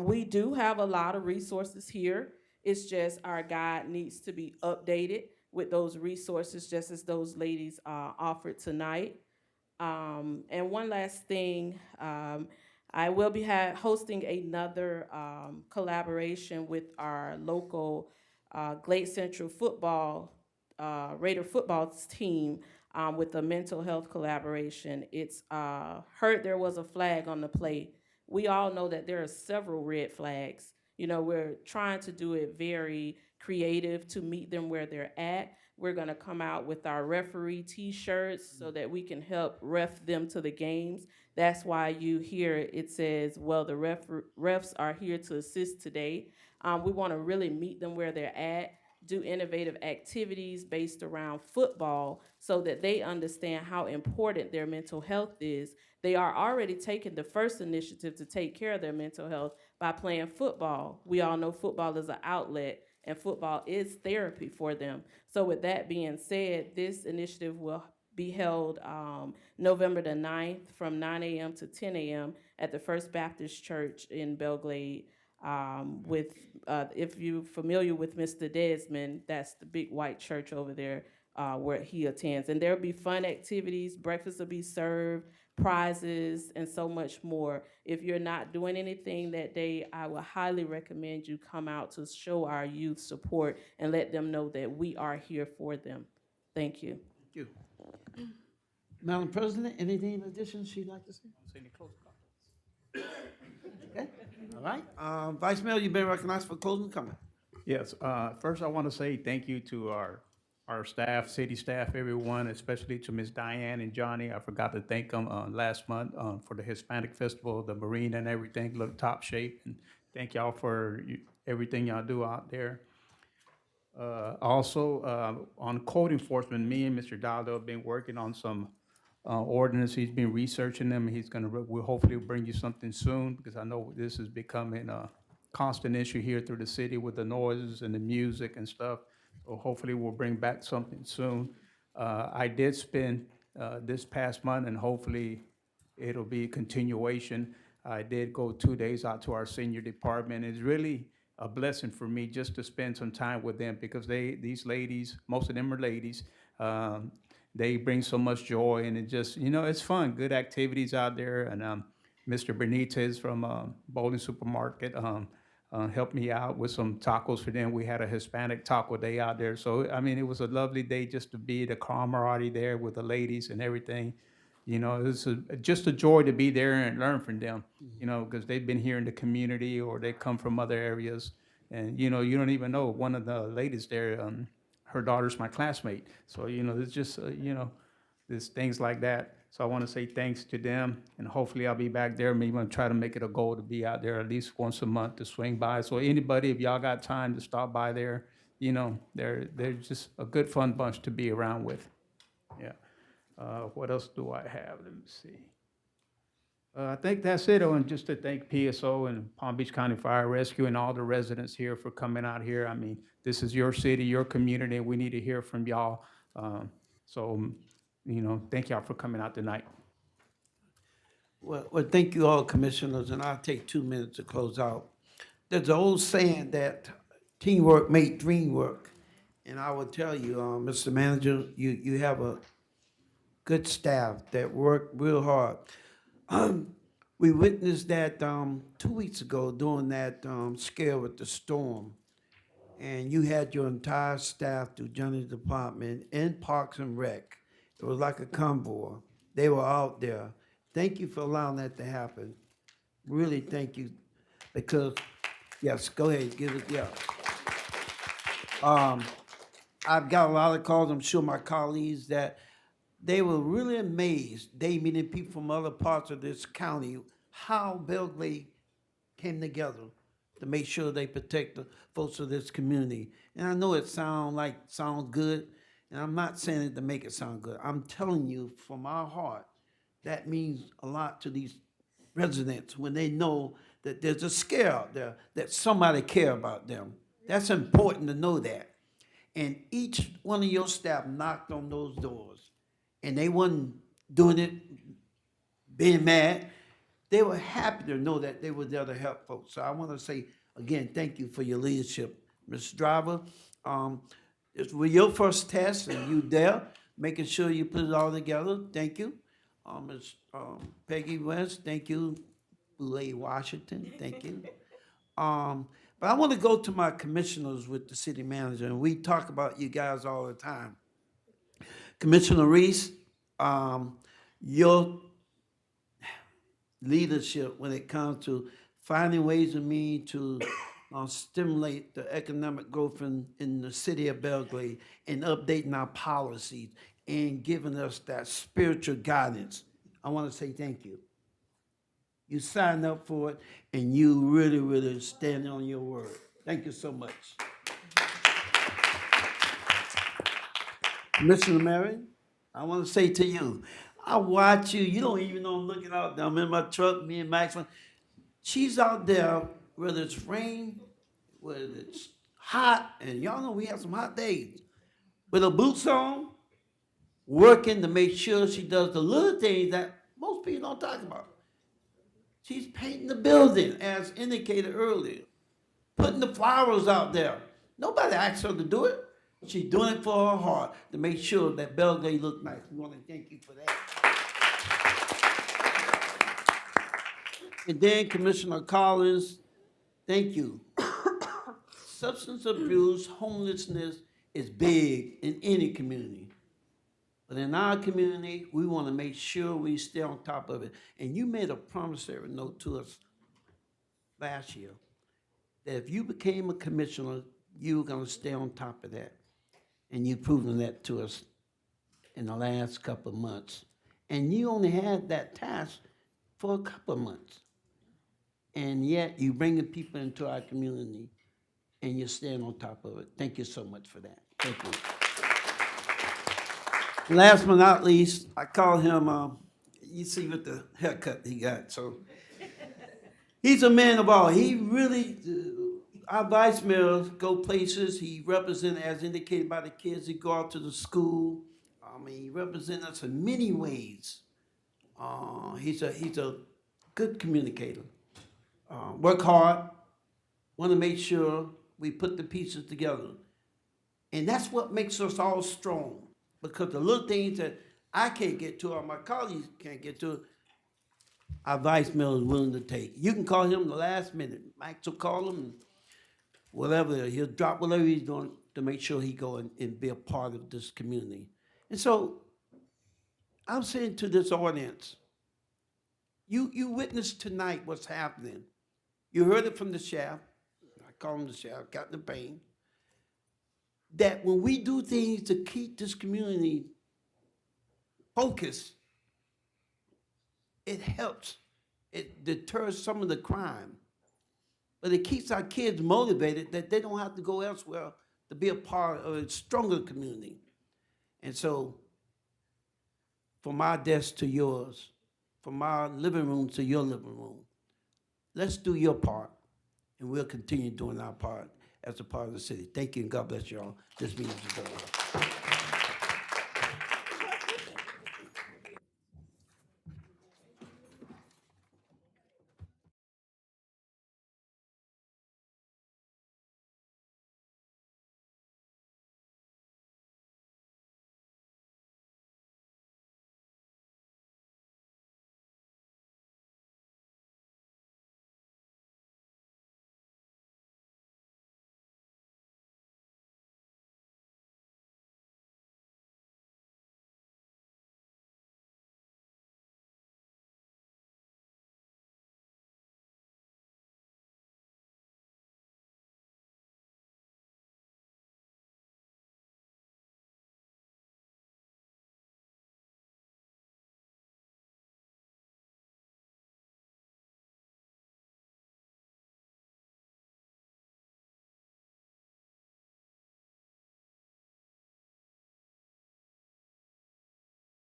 We do have a lot of resources here. It's just our guide needs to be updated with those resources, just as those ladies offered tonight. And one last thing, I will be hosting another collaboration with our local Glade Central football, Raider football team with a mental health collaboration. It's heard there was a flag on the play. We all know that there are several red flags. We're trying to do it very creative to meet them where they're at. We're going to come out with our referee t-shirts so that we can help ref them to the games. That's why you hear it says, well, the refs are here to assist today. We want to really meet them where they're at, do innovative activities based around football so that they understand how important their mental health is. They are already taking the first initiative to take care of their mental health by playing football. We all know football is an outlet, and football is therapy for them. So with that being said, this initiative will be held November the 9th from 9 a.m. to 10 a.m. at the First Baptist Church in Belle Glade. If you're familiar with Mr. Desmond, that's the big white church over there where he attends. And there'll be fun activities, breakfast will be served, prizes, and so much more. If you're not doing anything that day, I would highly recommend you come out to show our youth support and let them know that we are here for them. Thank you. Thank you. Madam President, anything in addition she'd like to say? Okay, all right. Vice Mayor, you've been recognized for closing comment. Yes, first I want to say thank you to our staff, city staff, everyone, especially to Ms. Diane and Johnny. I forgot to thank them last month for the Hispanic Festival, the marine and everything, look top shape. And thank y'all for everything y'all do out there. Also, on code enforcement, me and Mr. Dowdell have been working on some ordinance. He's been researching them. He's we'll hopefully bring you something soon because I know this is becoming a constant issue here through the city with the noises and the music and stuff. So hopefully we'll bring back something soon. I did spend this past month, and hopefully it'll be a continuation. I did go 2 days out to our senior department. It's really a blessing for me just to spend some time with them because these ladies, most of them are ladies, they bring so much joy, and it just, it's fun, good activities out there. And Mr. Benitez from Bowling Supermarket helped me out with some tacos for them. We had a Hispanic taco day out there. So, I mean, it was a lovely day just to be the camaraderie there with the ladies and everything. It's just a joy to be there and learn from them, because they've been here in the community or they come from other areas. And, you don't even know, one of the ladies there, her daughter's my classmate. So, it's just, there's things like that. So I want to say thanks to them, and hopefully I'll be back there. Maybe I'm try to make it a goal to be out there at least once a month to swing by. So anybody, if y'all got time to stop by there, you know, they're just a good, fun bunch to be around with. Yeah. What else do I have? Let me see. I think that's it. And just to thank PSO and Palm Beach County Fire Rescue and all the residents here for coming out here. I mean, this is your city, your community, and we need to hear from y'all. So, you know, thank y'all for coming out tonight. Well, thank you all, commissioners, and I'll take 2 minutes to close out. There's an old saying that teamwork make dream work. And I will tell you, Mr. Manager, you have a good staff that work real hard. We witnessed that 2 weeks ago during that scare with the storm. And you had your entire staff through Johnny's department in Parks and Rec. It was like a convoy. They were out there. Thank you for allowing that to happen. Really, thank you. Because, yes, go ahead, give it, yeah. I've got a lot of calls, I'm sure my colleagues, that they were really amazed, they meaning people from other parts of this county, how Belle Glade came together to make sure they protect the folks of this community. And I know it sounds good, and I'm not saying it to make it sound good. I'm telling you from our heart, that means a lot to these residents when they know that there's a scare out there, that somebody care about them. That's important to know that. And each one of your staff knocked on those doors, and they wasn't doing it being mad. They were happy to know that they were there to help folks. So I want to say, again, thank you for your leadership, Mr. Driver. It was your first test, and you there, making sure you put it all together. Thank you. Ms. Peggy West, thank you. Boulay Washington, thank you. But I want to go to my commissioners with the city manager, and we talk about you guys all the time. Commissioner Reese, your leadership when it comes to finding ways and means to stimulate the economic growth in the city of Belle Glade and updating our policies and giving us that spiritual guidance. I want to say thank you. You signed up for it, and you really, really stand on your word. Thank you so much. Commissioner Mary, I want to say to you, I watch you. You don't even know I'm looking out there. I'm in my truck, me and Maxine. She's out there, whether it's rain, whether it's hot, and y'all know we have some hot days, with her boots on, working to make sure she does the little things that most people don't talk about. She's painting the building, as indicated earlier, putting the flowers out there. Nobody asked her to do it. She's doing it for her heart to make sure that Belle Glade look nice. We want to thank you for that. And then Commissioner Collins, thank you. Substance abuse, homelessness is big in any community. But in our community, we want to make sure we stay on top of it. And you made a promissory note to us last year that if you became a commissioner, you were going to stay on top of that. And you've proven that to us in the last couple of months. And you only had that task for a couple of months. And yet you're bringing people into our community and you're staying on top of it. Thank you so much for that. Thank you. Last but not least, I call him, you see with the haircut he got, so. He's a man of all. He really, our vice mayors go places. He represents, as indicated by the kids, he go out to the school. He represents us in many ways. He's a good communicator. Work hard, want to make sure we put the pieces together. And that's what makes us all strong. Because the little things that I can't get to or my colleagues can't get to, our vice mayor is willing to take. You can call him the last minute. Max will call him, and whatever, he'll drop whatever he's doing to make sure he go and be a part of this community. And so I'm saying to this audience, you witnessed tonight what's happening. You heard it from the sheriff. I call him the sheriff, Captain Payne. That when we do things to keep this community focused, it helps. It deters some of the crime. But it keeps our kids motivated that they don't have to go elsewhere to be a part of a stronger community. And so, from my desk to yours, from our living room to your living room, let's do your part, and we'll continue doing our part as a part of the city. Thank you, and God bless you all. This meeting is adjourned.